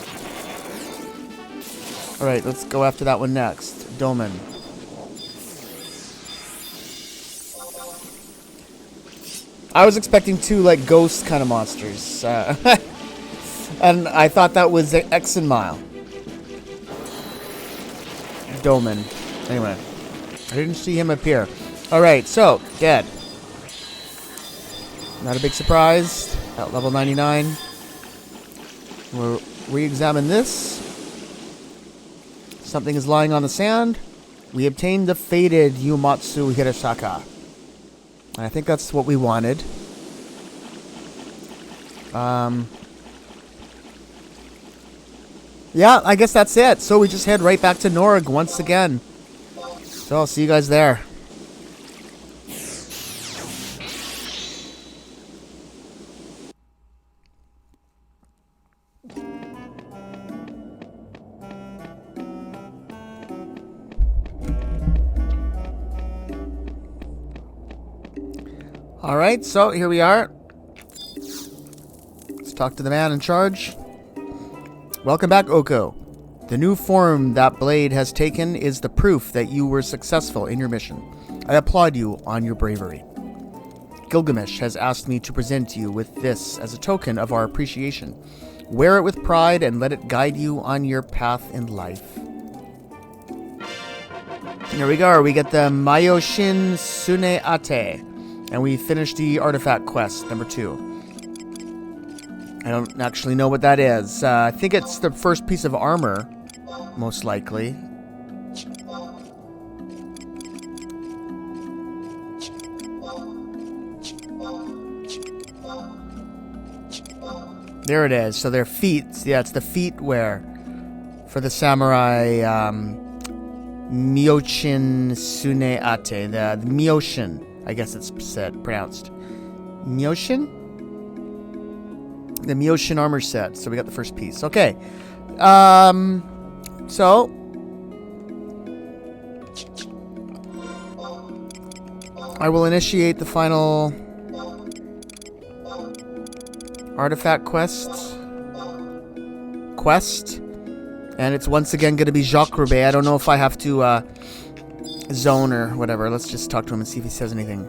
Alright, let's go after that one next. Doman. I was expecting two, like, ghost kind of monsters. And I thought that was Exenmile. Doman. Anyway. I didn't see him appear. Alright, so, dead. Not a big surprise. At level 99. We'll re-examine this. Something is lying on the sand. We obtained the faded Yamatsu Hirasaka. I think that's what we wanted. Yeah, I guess that's it. So we just head right back to Norg once again. So I'll see you guys there. Alright, so here we are. Let's talk to the man in charge. Welcome back, Oko. The new form that blade has taken is the proof that you were successful in your mission. I applaud you on your bravery. Gilgamesh has asked me to present you with this as a token of our appreciation. Wear it with pride and let it guide you on your path in life. Here we go. We get the Myoshin Sune Ate. And we finished the artifact quest, number 2. I don't actually know what that is. I think it's the first piece of armor, most likely. There it is. So their feet. Yeah, it's the feet wear for the samurai Myoshin Sune Ate. The Myoshin. I guess it's pronounced Myoshin? The Myoshin armor set. So we got the first piece. Okay. So I will initiate the final artifact quest. And it's once again going to be Jacques Roubaix. I don't know if I have to zone or whatever. Let's just talk to him and see if he says anything.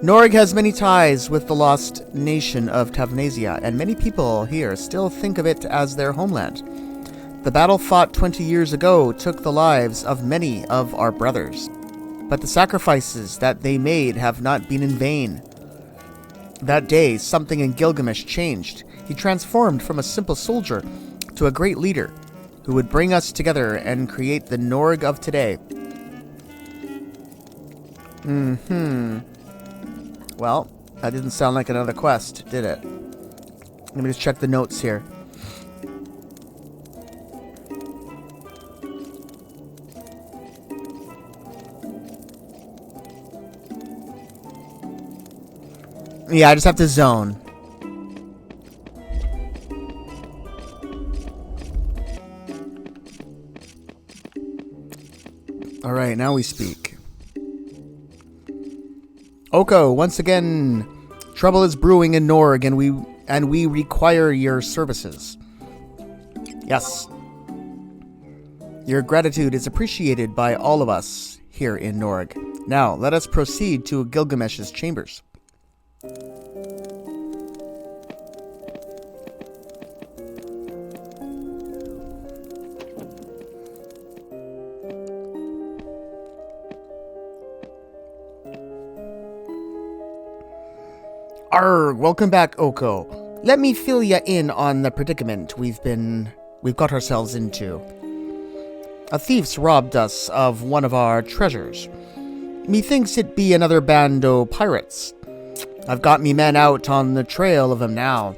Norg has many ties with the lost nation of Tavnesia, and many people here still think of it as their homeland. The battle fought 20 years ago took the lives of many of our brothers, but the sacrifices that they made have not been in vain. That day, something in Gilgamesh changed. He transformed from a simple soldier to a great leader who would bring us together and create the Norg of today. Well, that didn't sound like another quest, did it? Let me just check the notes here. Yeah, I just have to zone. Alright, now we speak. Oko, once again, trouble is brewing in Norg, and we require your services. Yes. Your gratitude is appreciated by all of us here in Norg. Now, let us proceed to Gilgamesh's chambers. Arrgh, welcome back, Oko. Let me fill ya in on the predicament we've got ourselves into. A thief's robbed us of one of our treasures. Methinks it be another band o' pirates. I've got me men out on the trail of 'em now.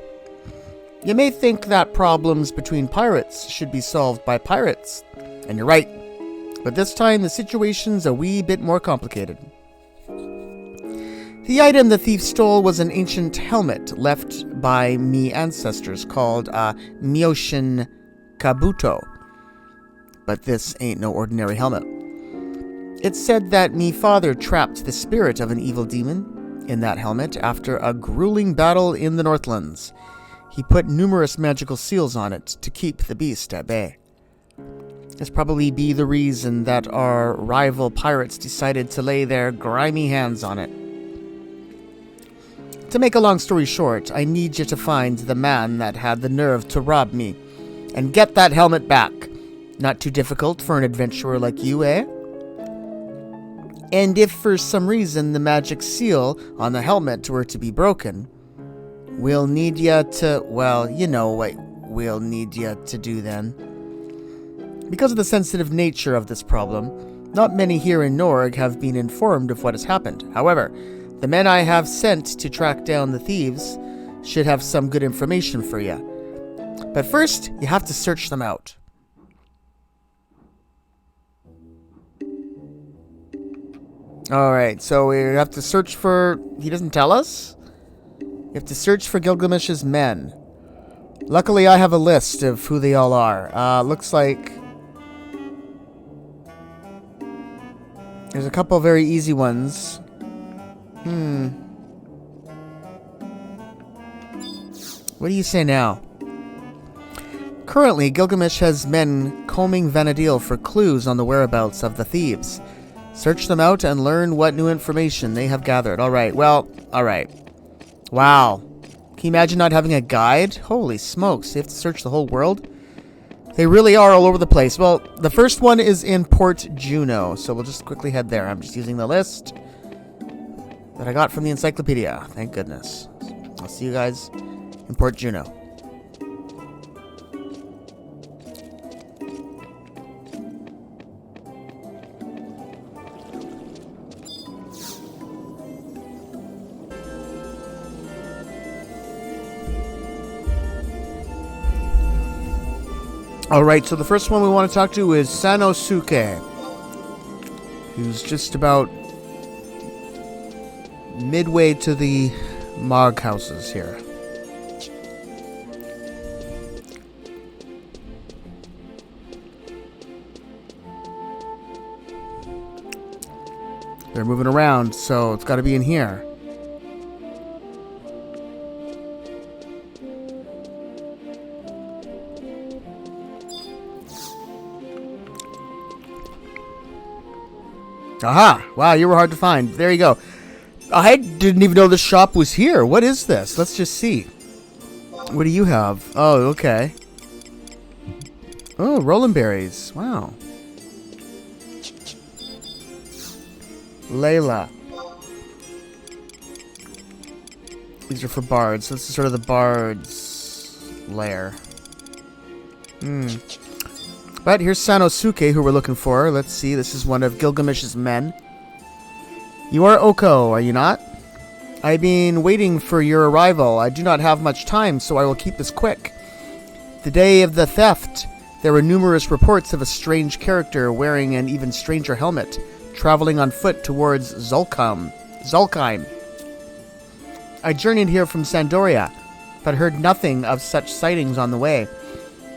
You may think that problems between pirates should be solved by pirates, and you're right. But this time the situation's a wee bit more complicated. The item the thief stole was an ancient helmet left by me ancestors called a Myoshin Kabuto. But this ain't no ordinary helmet. It's said that me father trapped the spirit of an evil demon in that helmet after a grueling battle in the Northlands. He put numerous magical seals on it to keep the beast at bay. This probably be the reason that our rival pirates decided to lay their grimy hands on it. To make a long story short, I need you to find the man that had the nerve to rob me, and get that helmet back. Not too difficult for an adventurer like you, eh? And if for some reason the magic seal on the helmet were to be broken, we'll need you to, well, you know what we'll need you to do then. Because of the sensitive nature of this problem, not many here in Norg have been informed of what has happened. However, the men I have sent to track down the thieves should have some good information for you. But first, you have to search them out. Alright, so we have to search for... He doesn't tell us? You have to search for Gilgamesh's men. Luckily, I have a list of who they all are. Looks like... There's a couple very easy ones. What do you say now? Currently, Gilgamesh has men combing Vana'diel for clues on the whereabouts of the thieves. Search them out and learn what new information they have gathered. Alright, well, alright. Wow. Can you imagine not having a guide? Holy smokes, you have to search the whole world? They really are all over the place. Well, the first one is in Port Juno, so we'll just quickly head there. I'm just using the list that I got from the encyclopedia. Thank goodness. I'll see you guys in Port Juno. Alright, so the first one we want to talk to is Sanosuke, who's just about midway to the Mog houses here. They're moving around, so it's got to be in here. Aha! Wow, you were hard to find. There you go. I didn't even know this shop was here. What is this? Let's just see. What do you have? Oh, okay. Oh, Roland berries. Wow. Layla. These are for bards. So this is sort of the bard's lair. But here's Sanosuke, who we're looking for. Let's see. This is one of Gilgamesh's men. You are Oko, are you not? I've been waiting for your arrival. I do not have much time, so I will keep this quick. The day of the theft, there were numerous reports of a strange character wearing an even stranger helmet, traveling on foot towards Zulkheim. I journeyed here from Sandoria, but heard nothing of such sightings on the way.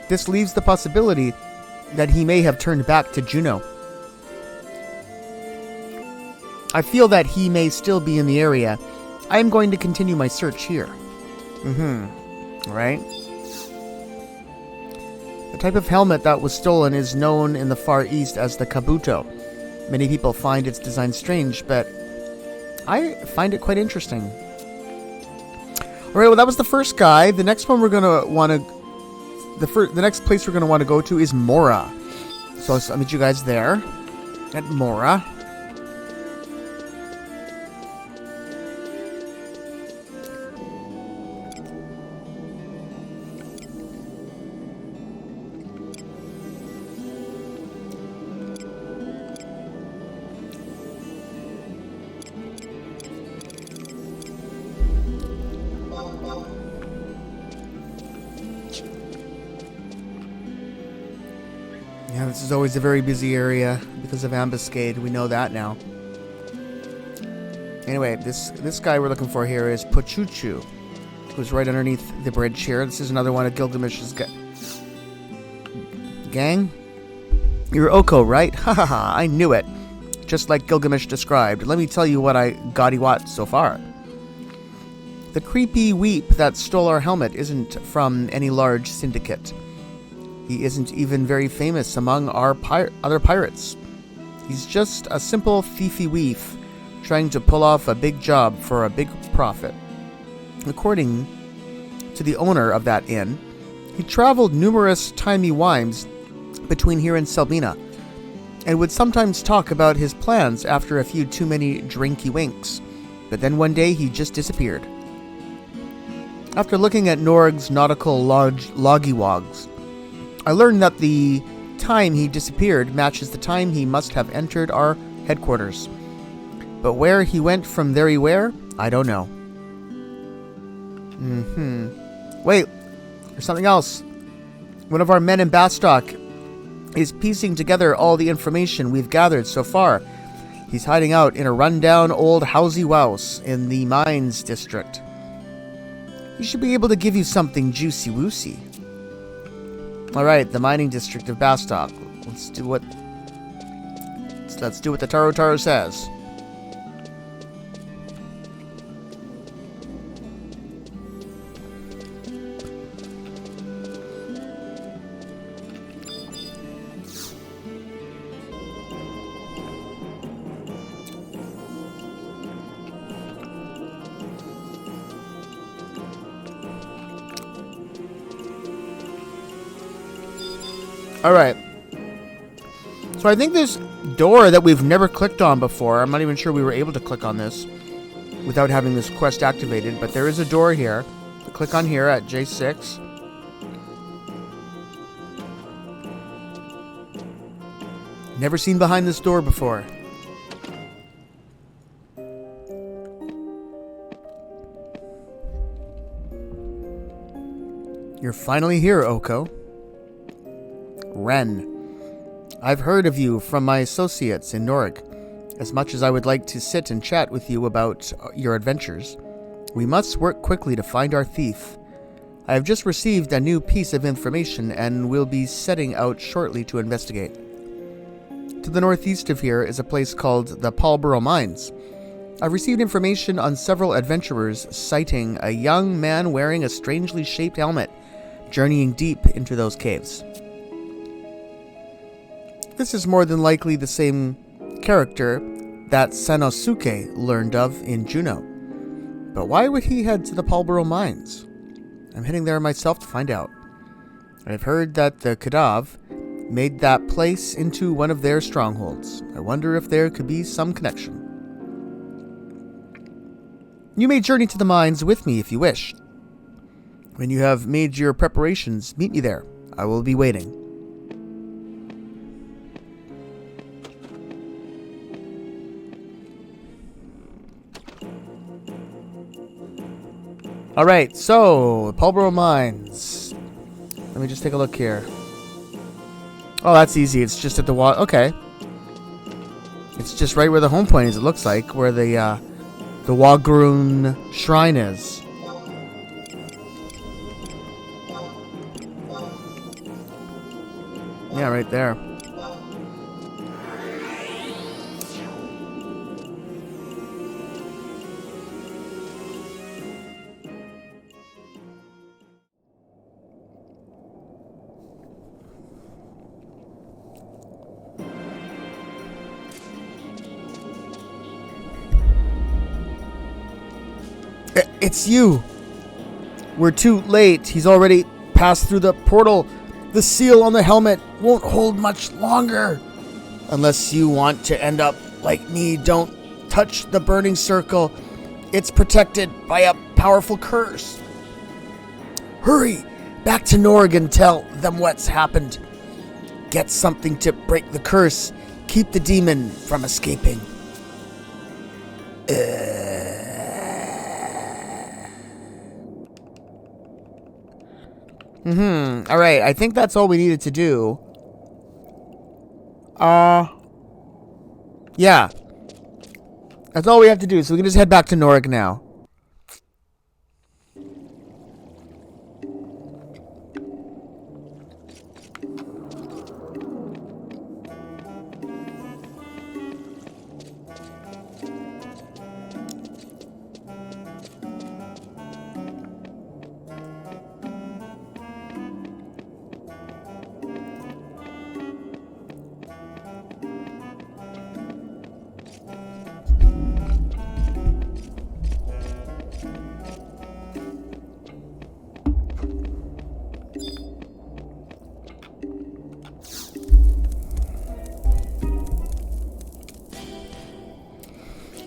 This leaves the possibility that he may have turned back to Juno. I feel that he may still be in the area. I am going to continue my search here. Right? The type of helmet that was stolen is known in the Far East as the Kabuto. Many people find its design strange, but I find it quite interesting. Alright, well that was the first guy. The next one we're going to want to... The next place we're going to want to go to is Mora. So I'll meet you guys there at Mora. Yeah, this is always a very busy area because of ambuscade. We know that now. Anyway, this guy we're looking for here is Pochuchu, who's right underneath the bridge here. This is another one of Gilgamesh's gang. You're Oko, right? Ha ha ha, I knew it. Just like Gilgamesh described. Let me tell you what I got so far. The creepy weep that stole our helmet isn't from any large syndicate. He isn't even very famous among our other pirates. He's just a simple thiefy weef trying to pull off a big job for a big profit. According to the owner of that inn, he traveled numerous timey wimes between here and Selbina, and would sometimes talk about his plans after a few too many drinky winks, but then one day he just disappeared. After looking at Norg's nautical loggywogs, I learned that the time he disappeared matches the time he must have entered our headquarters. But where he went from where, I don't know. Wait, there's something else. One of our men in Bastok is piecing together all the information we've gathered so far. He's hiding out in a rundown old housey house in the Mines District. He should be able to give you something juicy-woosy. Alright, the Mining District of Bastok. Let's do what the Taro Taro says. Alright. So I think this door that we've never clicked on before, I'm not even sure we were able to click on this without having this quest activated, but there is a door here. Click on here at J6. Never seen behind this door before. You're finally here, Oko. Ren. I've heard of you from my associates in Norik. As much as I would like to sit and chat with you about your adventures, we must work quickly to find our thief. I have just received a new piece of information and will be setting out shortly to investigate. To the northeast of here is a place called the Paulboro Mines. I've received information on several adventurers citing a young man wearing a strangely shaped helmet, journeying deep into those caves. This is more than likely the same character that Sanosuke learned of in Juno. But why would he head to the Paulboro Mines? I'm heading there myself to find out. I've heard that the Kadav made that place into one of their strongholds. I wonder if there could be some connection. You may journey to the mines with me if you wish. When you have made your preparations, meet me there. I will be waiting. Alright, so, Paulboro Mines. Let me just take a look here. Oh, that's easy. It's just at the water. Okay. It's just right where the home point is, it looks like, where the Wagrun Shrine is. Yeah, right there. It's you. We're too late. He's already passed through the portal. The seal on the helmet won't hold much longer. Unless you want to end up like me, don't touch the burning circle. It's protected by a powerful curse. Hurry, back to Norik and tell them what's happened. Get something to break the curse. Keep the demon from escaping. Alright, I think that's all we needed to do. Yeah. That's all we have to do, so we can just head back to Norik now.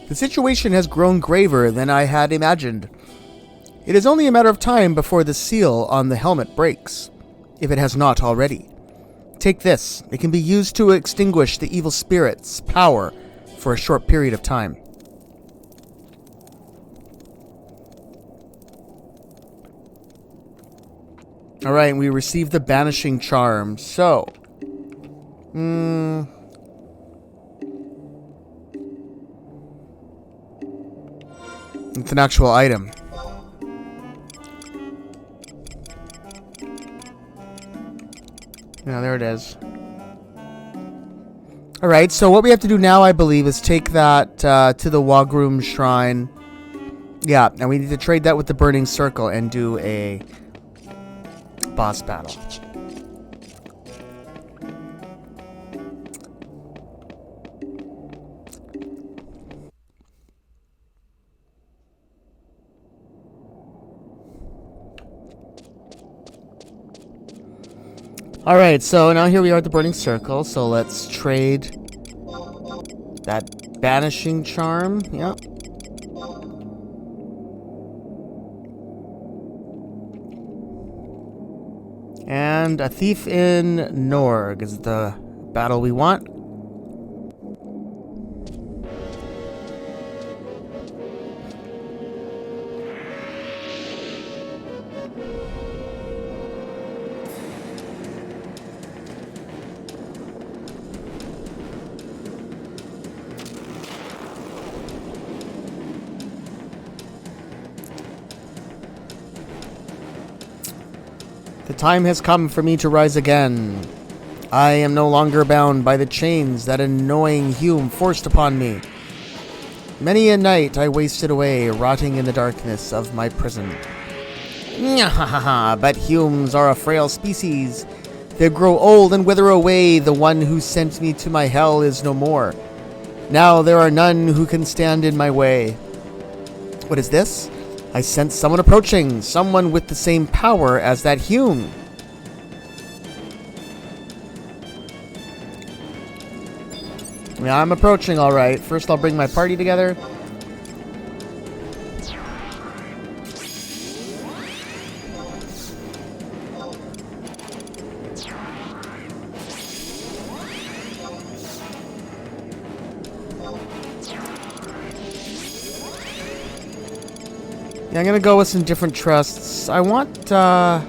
The situation has grown graver than I had imagined. It is only a matter of time before the seal on the helmet breaks, if it has not already. Take this. It can be used to extinguish the evil spirit's power for a short period of time. Alright, we received the Banishing Charm. So... it's an actual item. Yeah, there it is. Alright, so what we have to do now, I believe, is take that to the Wagroom Shrine. Yeah, and we need to trade that with the Burning Circle and do a boss battle. Alright, so now here we are at the Burning Circle, so let's trade that Banishing Charm. Yep. And a Thief in Norg is the battle we want. The time has come for me to rise again. I am no longer bound by the chains that annoying Hume forced upon me. Many a night I wasted away, rotting in the darkness of my prison. But Humes are a frail species. They grow old and wither away. The one who sent me to my hell is no more. Now there are none who can stand in my way. What is this? I sense someone approaching, someone with the same power as that Hume. Yeah, I'm approaching all right. First I'll bring my party together. Yeah, I'm gonna go with some different trusts. I want, yeah,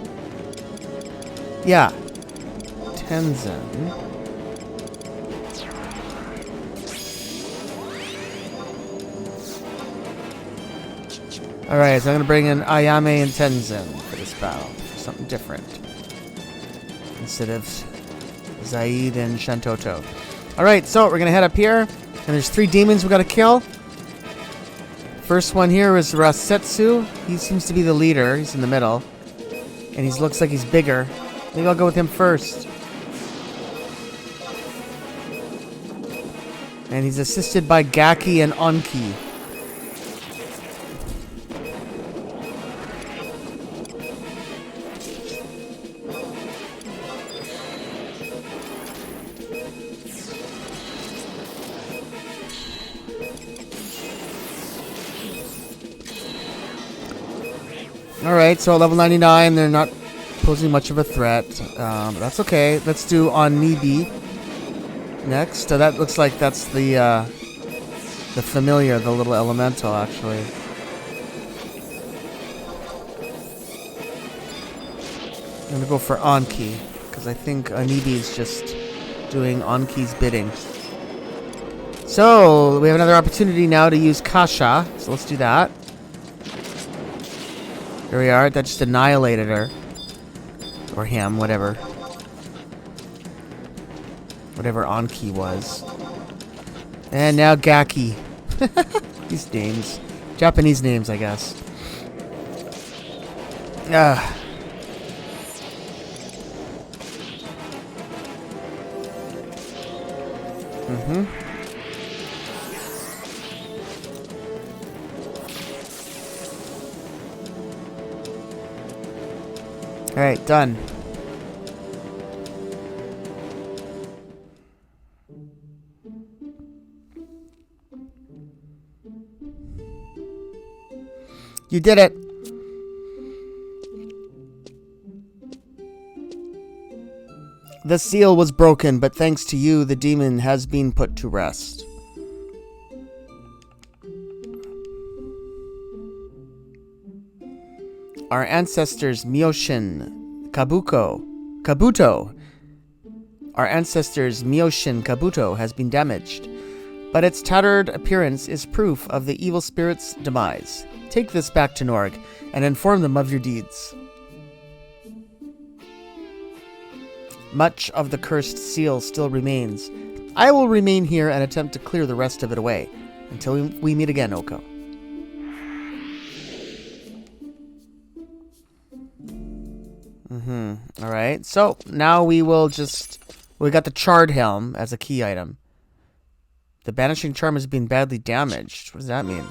Tenzin. Alright, so I'm gonna bring in Ayame and Tenzin for this battle. Something different. Instead of Zaid and Shantoto. Alright, so we're gonna head up here. And there's 3 demons we gotta kill. First one here is Rasetsu. He seems to be the leader. He's in the middle. And he looks like he's bigger. Maybe I'll go with him first. And he's assisted by Gaki and Anki. Alright, so level 99, they're not posing much of a threat. That's okay. Let's do Onibi next. So that looks like that's the familiar, the little elemental, actually. I'm going to go for Anki, because I think Onibi is just doing Anki's bidding. So, we have another opportunity now to use Kasha, so let's do that. Here we are. That just annihilated her. Or him, whatever. Whatever Anki was. And now Gaki. These names. Japanese names, I guess. Alright, done. You did it. The seal was broken, but thanks to you, the demon has been put to rest. Our ancestors Myoshin Kabuto. Our ancestors' Myoshin Kabuto has been damaged, but its tattered appearance is proof of the evil spirit's demise. Take this back to Norg and inform them of your deeds. Much of the cursed seal still remains. I will remain here and attempt to clear the rest of it away. Until we meet again, Oko. Alright, so now we will just... We got the Charred Helm as a key item. The Banishing Charm has been badly damaged. What does that mean?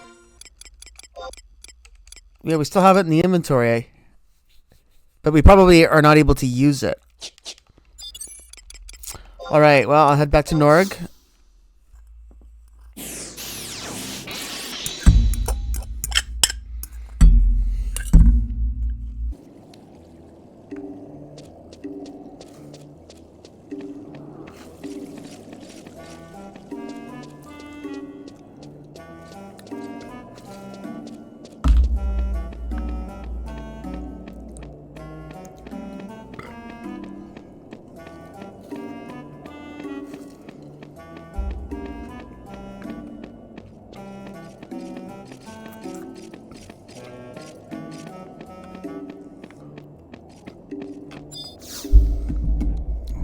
Yeah, we still have it in the inventory. But we probably are not able to use it. Alright, well, I'll head back to Norg.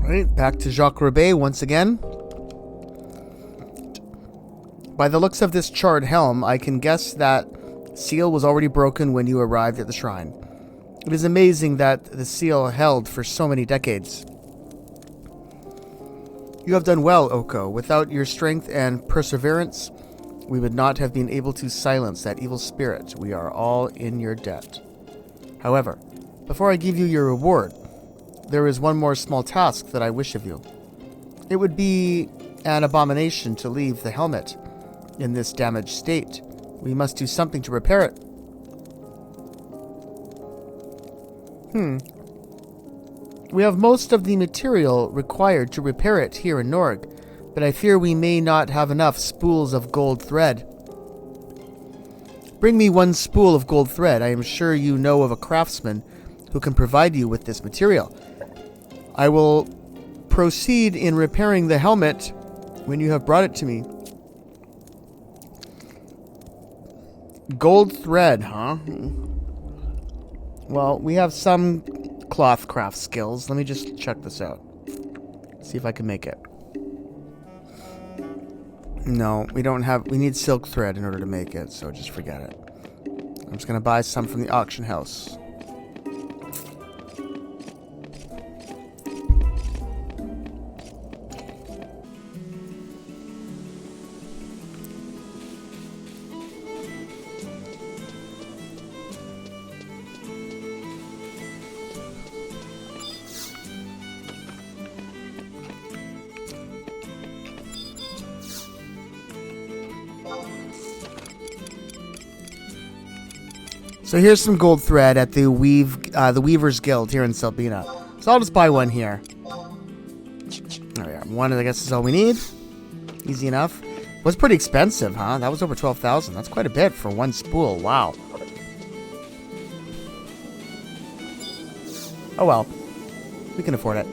Alright, back to Jacques Roubaix once again. By the looks of this charred helm, I can guess that seal was already broken when you arrived at the shrine. It is amazing that the seal held for so many decades. You have done well, Oko. Without your strength and perseverance, we would not have been able to silence that evil spirit. We are all in your debt. However, before I give you your reward, there is one more small task that I wish of you. It would be an abomination to leave the helmet in this damaged state. We must do something to repair it. We have most of the material required to repair it here in Norg, but I fear we may not have enough spools of gold thread. Bring me one spool of gold thread. I am sure you know of a craftsman who can provide you with this material. I will proceed in repairing the helmet when you have brought it to me. Gold thread, huh? Well, we have some cloth craft skills. Let me just check this out. See if I can make it. No, we don't have... We need silk thread in order to make it, so just forget it. I'm just going to buy some from the auction house. So here's some gold thread at the Weaver's Guild here in Selbina. So I'll just buy one here. There we are. One, I guess, is all we need. Easy enough. Was pretty expensive, huh? That was over 12,000. That's quite a bit for one spool. Wow. Oh well. We can afford it.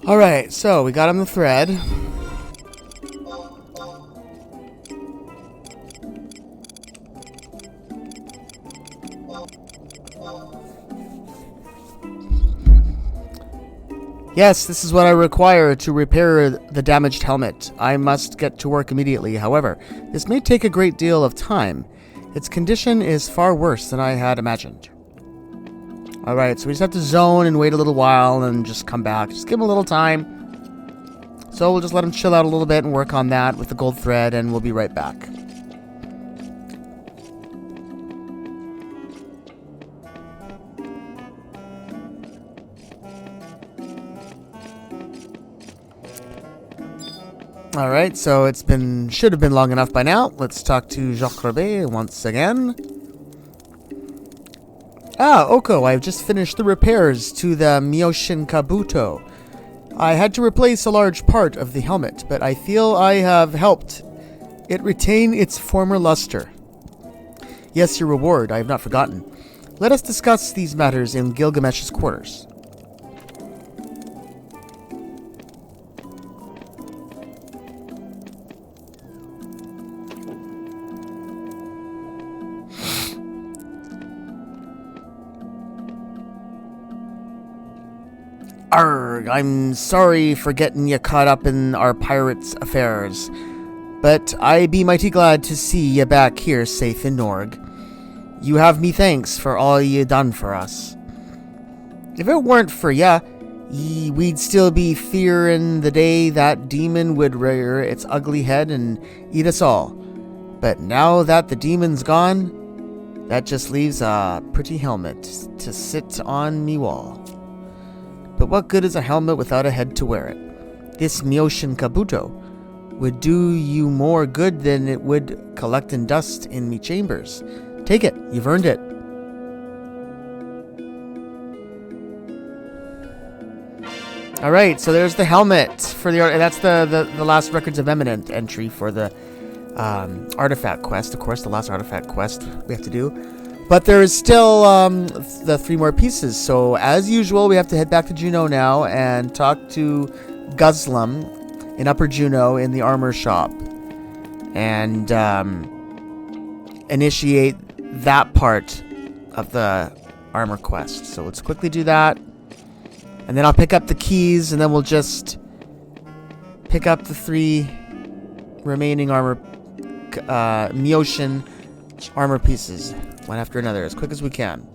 Alright, so we got him the thread. Yes, this is what I require to repair the damaged helmet. I must get to work immediately. However, this may take a great deal of time. Its condition is far worse than I had imagined. Alright, so we just have to zone and wait a little while and just come back. Just give him a little time. So we'll just let him chill out a little bit and work on that with the gold thread, and we'll be right back. Alright, so should have been long enough by now. Let's talk to Jacques Roubaix once again. Oko, I've just finished the repairs to the Myoshin Kabuto. I had to replace a large part of the helmet, but I feel I have helped it retain its former luster. Yes, your reward, I have not forgotten. Let us discuss these matters in Gilgamesh's quarters. Arrgh, I'm sorry for getting you caught up in our pirates' affairs, but I be mighty glad to see ye back here safe in Norg. You have me thanks for all ye done for us. If it weren't for ya, we'd still be fearing the day that demon would rear its ugly head and eat us all. But now that the demon's gone, that just leaves a pretty helmet to sit on me wall. But what good is a helmet without a head to wear it? This Myoshin Kabuto would do you more good than it would collecting dust in me chambers. Take it, you've earned it. Alright, so there's the helmet for that's the last Records of Eminent entry for the artifact quest. Of course, the last artifact quest we have to do. But there is still the 3 more pieces. So, as usual, we have to head back to Juneau now and talk to Guzlum in Upper Juneau in the armor shop. And initiate that part of the armor quest. So, let's quickly do that. And then I'll pick up the keys, and then we'll just pick up the 3 remaining Myoshin armor pieces. One after another, as quick as we can.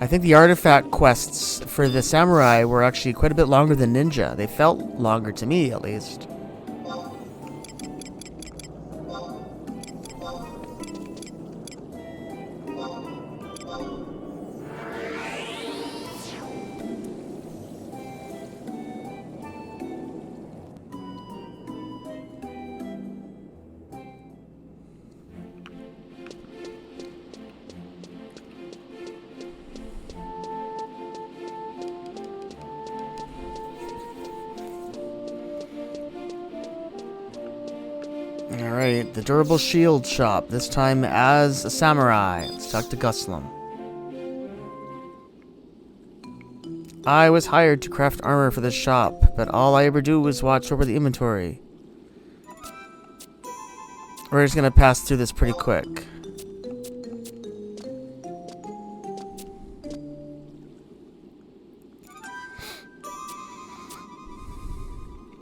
I think the artifact quests for the samurai were actually quite a bit longer than ninja. They felt longer to me, at least. Alright, the durable shield shop, this time as a samurai. Let's talk to Guzlum. I was hired to craft armor for this shop, but all I ever do was watch over the inventory. We're just gonna pass through this pretty quick.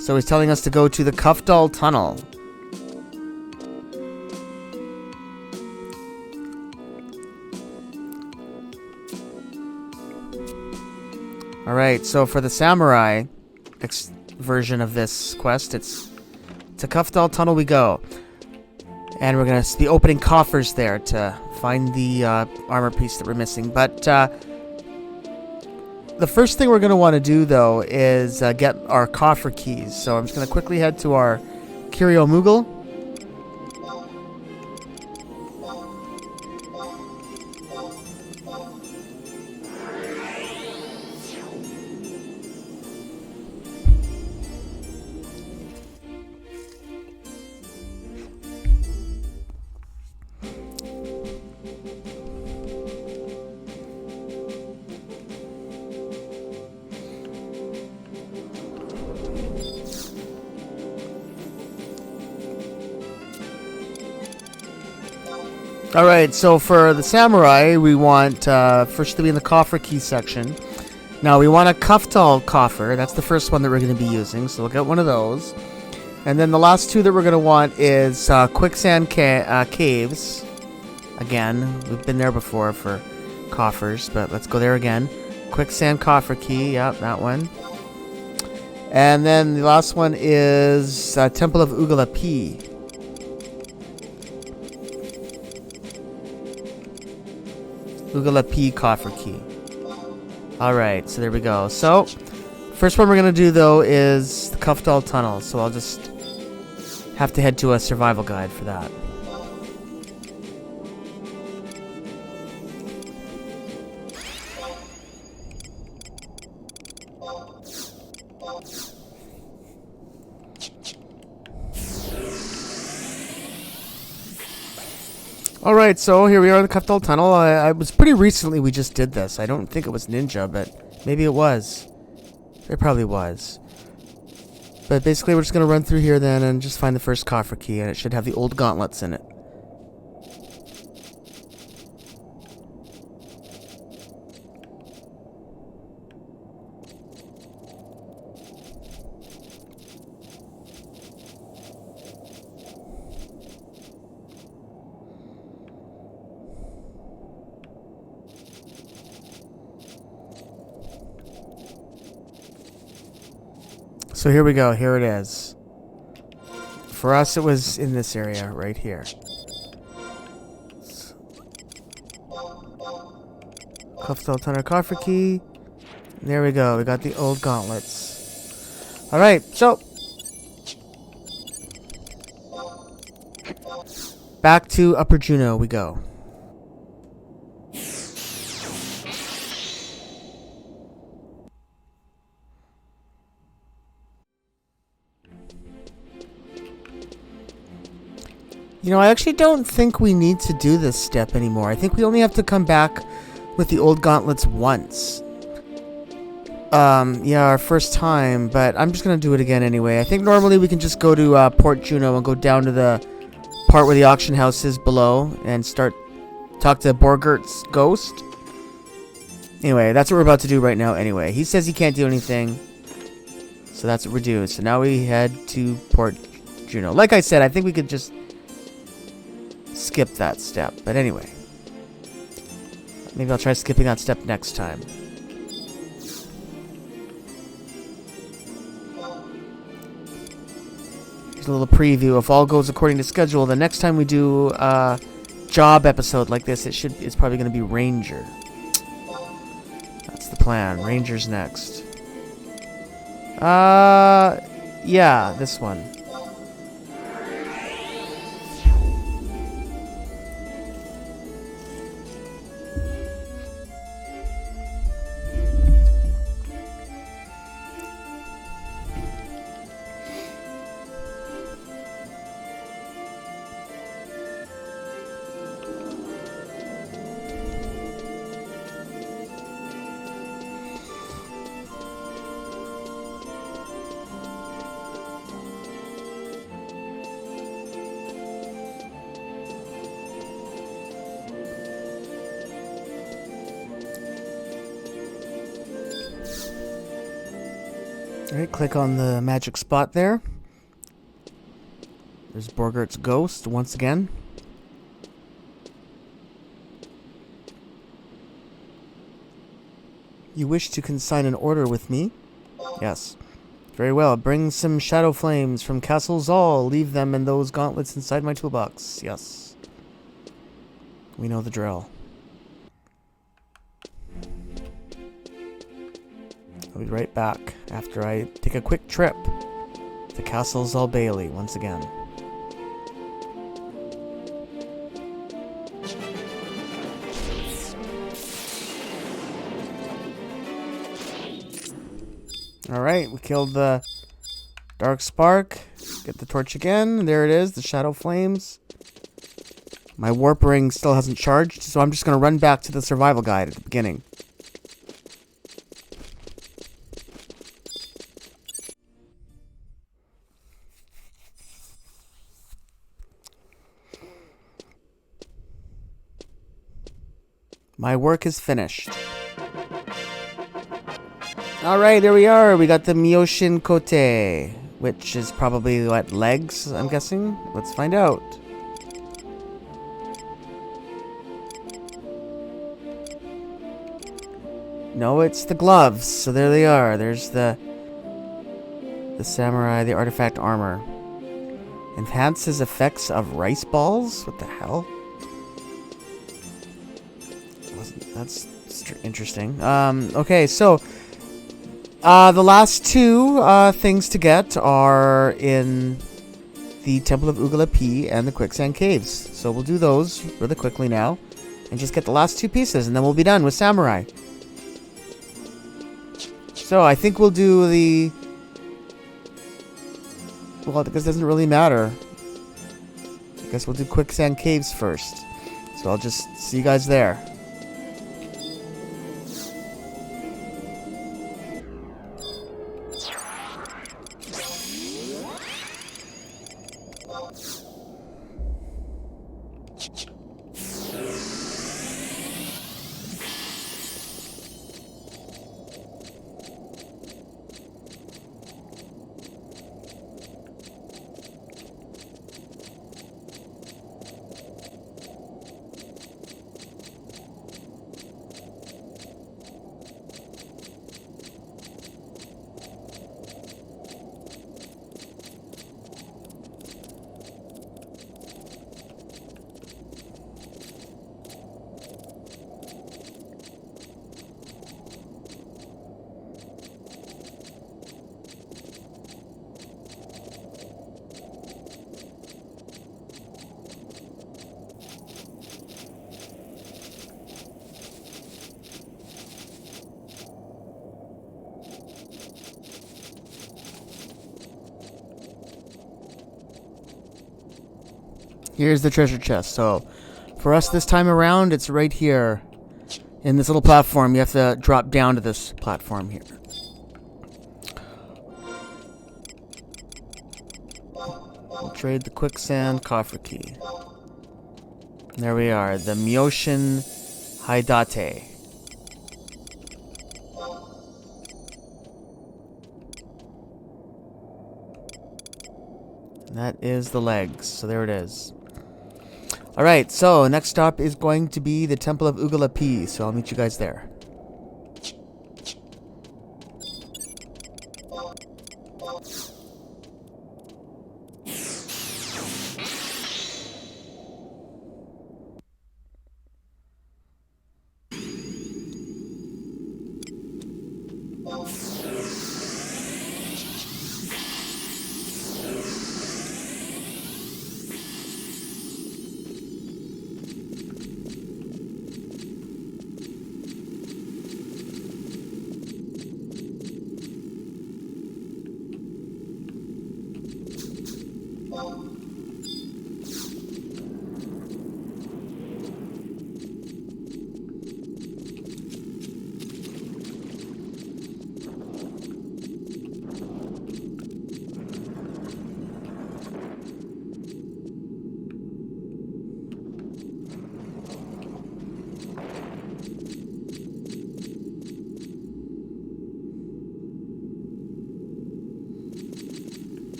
So he's telling us to go to the Kufdal Tunnel. Alright, so for the samurai version of this quest, it's to Kufdal Tunnel we go. And we're going to be opening coffers there to find the armor piece that we're missing. But the first thing we're going to want to do, though, is get our coffer keys. So I'm just going to quickly head to our Curio Moogle. Alright, so for the samurai, we want first to be in the coffer key section. Now, we want a Kufdal coffer. That's the first one that we're going to be using, so we'll get one of those. And then the last 2 that we're going to want is Quicksand Caves. Again, we've been there before for coffers, but let's go there again. Quicksand coffer key, yep, that one. And then the last one is Temple of Ugalapi. Ugalapi coffer key. Alright, so there we go. So, first one we're going to do, though, is the Kufdal Tunnel. So I'll just have to head to a survival guide for that. Alright, so here we are in the Kufdal Tunnel. I was pretty recently we just did this. I don't think it was Ninja, but maybe it was. It probably was. But basically we're just going to run through here then and just find the first coffer key, and it should have the old gauntlets in it. So here we go. Here it is. For us, it was in this area right here. Kufdal Tunnel coffer key. There we go. We got the old gauntlets. Alright, so back to Upper Juno we go. You know, I actually don't think we need to do this step anymore. I think we only have to come back with the old gauntlets once. Yeah, our first time, but I'm just gonna do it again anyway. I think normally we can just go to Port Juno and go down to the part where the auction house is below and talk to Borgert's ghost. Anyway, that's what we're about to do right now anyway. He says he can't do anything, so that's what we're doing. So now we head to Port Juno. Like I said, I think we could just skip that step, but anyway, maybe I'll try skipping that step next time. Here's a little preview. If all goes according to schedule, the next time we do a job episode like this, it's probably going to be Ranger. That's the plan. Ranger's next. Yeah, this one. Alright, click on the magic spot there. There's Borgert's ghost once again. You wish to consign an order with me? Yes. Very well. Bring some shadow flames from Castle Zal. Leave them and those gauntlets inside my toolbox. Yes. We know the drill. I'll be right back after I take a quick trip to Castle Zalbailey once again. Alright, we killed the Dark Spark. Get the torch again. There it is, the Shadow Flames. My warp ring still hasn't charged, so I'm just going to run back to the survival guide at the beginning. My work is finished. Alright, there we are. We got the Myoshin Kote, which is probably, what, legs, I'm guessing? Let's find out. No, it's the gloves. So there they are. There's the samurai, the artifact armor. Enhances effects of rice balls? What the hell? That's interesting. Okay, so the last two things to get are in the Temple of Ugala-Pi and the Quicksand Caves. So we'll do those really quickly now and just get the last two pieces, and then we'll be done with Samurai. So I think we'll do the... Well, because it doesn't really matter. I guess we'll do Quicksand Caves first. So I'll just see you guys there. Here's the treasure chest. So, for us this time around, it's right here in this little platform. You have to drop down to this platform here. We'll trade the Quicksand Coffer Key. There we are, the Myoshin Haidate. And that is the legs. So there it is. Alright, so next stop is going to be the Temple of Ugala-Pi, so I'll meet you guys there.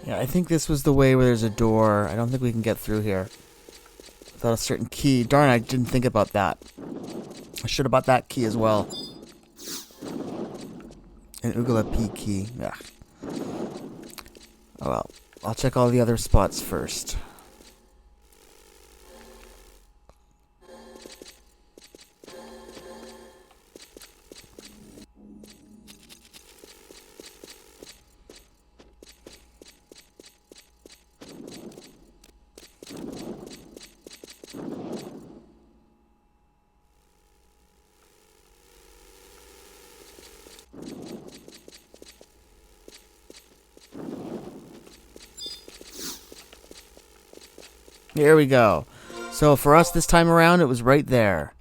Yeah, I think this was the way where there's a door. I don't think we can get through here without a certain key. Darn, I didn't think about that. I should have bought that key as well. An Ugala-Pi key. Ugh. Oh well. I'll check all the other spots first. Here we go. So for us this time around, it was right there.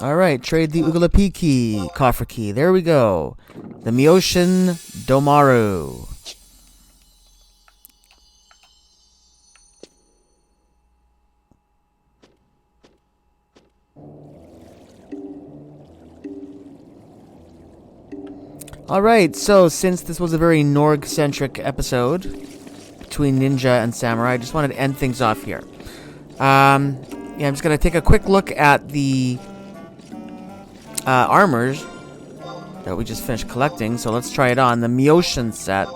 Alright, trade the Ugala-Pi key, coffer key. There we go. The Myoshin Domaru. Alright, so since this was a very Norg-centric episode between Ninja and Samurai, I just wanted to end things off here. I'm just going to take a quick look at the armors that we just finished collecting. So let's try it on. The Myoshin set,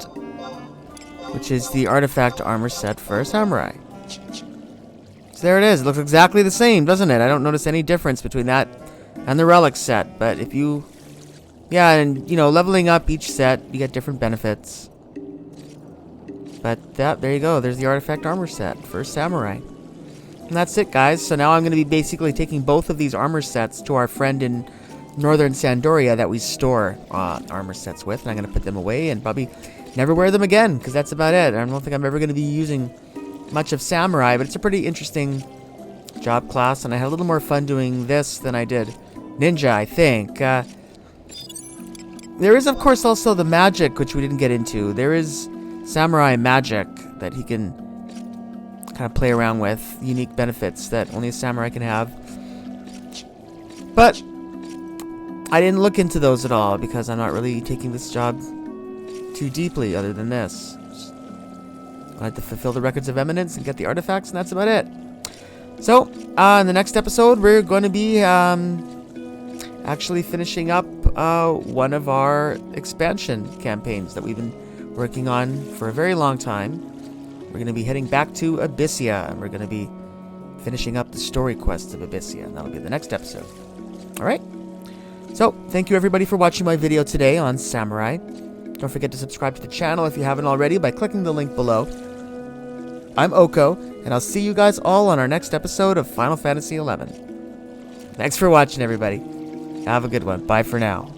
which is the artifact armor set for a samurai. So there it is. It looks exactly the same, doesn't it? I don't notice any difference between that and the relic set. But if you... yeah, and, you know, leveling up each set, you get different benefits. But there you go. There's the artifact armor set for samurai. And that's it, guys. So now I'm going to be basically taking both of these armor sets to our friend in Northern Sandoria that we store armor sets with. And I'm going to put them away and probably never wear them again, because that's about it. I don't think I'm ever going to be using much of samurai, but it's a pretty interesting job class. And I had a little more fun doing this than I did ninja, I think. There is, of course, also the magic, which we didn't get into. There is samurai magic that he can kind of play around with, unique benefits that only a samurai can have. But I didn't look into those at all because I'm not really taking this job too deeply other than this. I had to fulfill the records of eminence and get the artifacts, and that's about it. So, in the next episode, we're going to be actually finishing up one of our expansion campaigns that we've been working on for a very long time. We're going to be heading back to Abyssia, and we're going to be finishing up the story quests of Abyssia, and that'll be the next episode. Alright? So, thank you everybody for watching my video today on Samurai. Don't forget to subscribe to the channel if you haven't already by clicking the link below. I'm Oko, and I'll see you guys all on our next episode of Final Fantasy XI. Thanks for watching, everybody. Have a good one. Bye for now.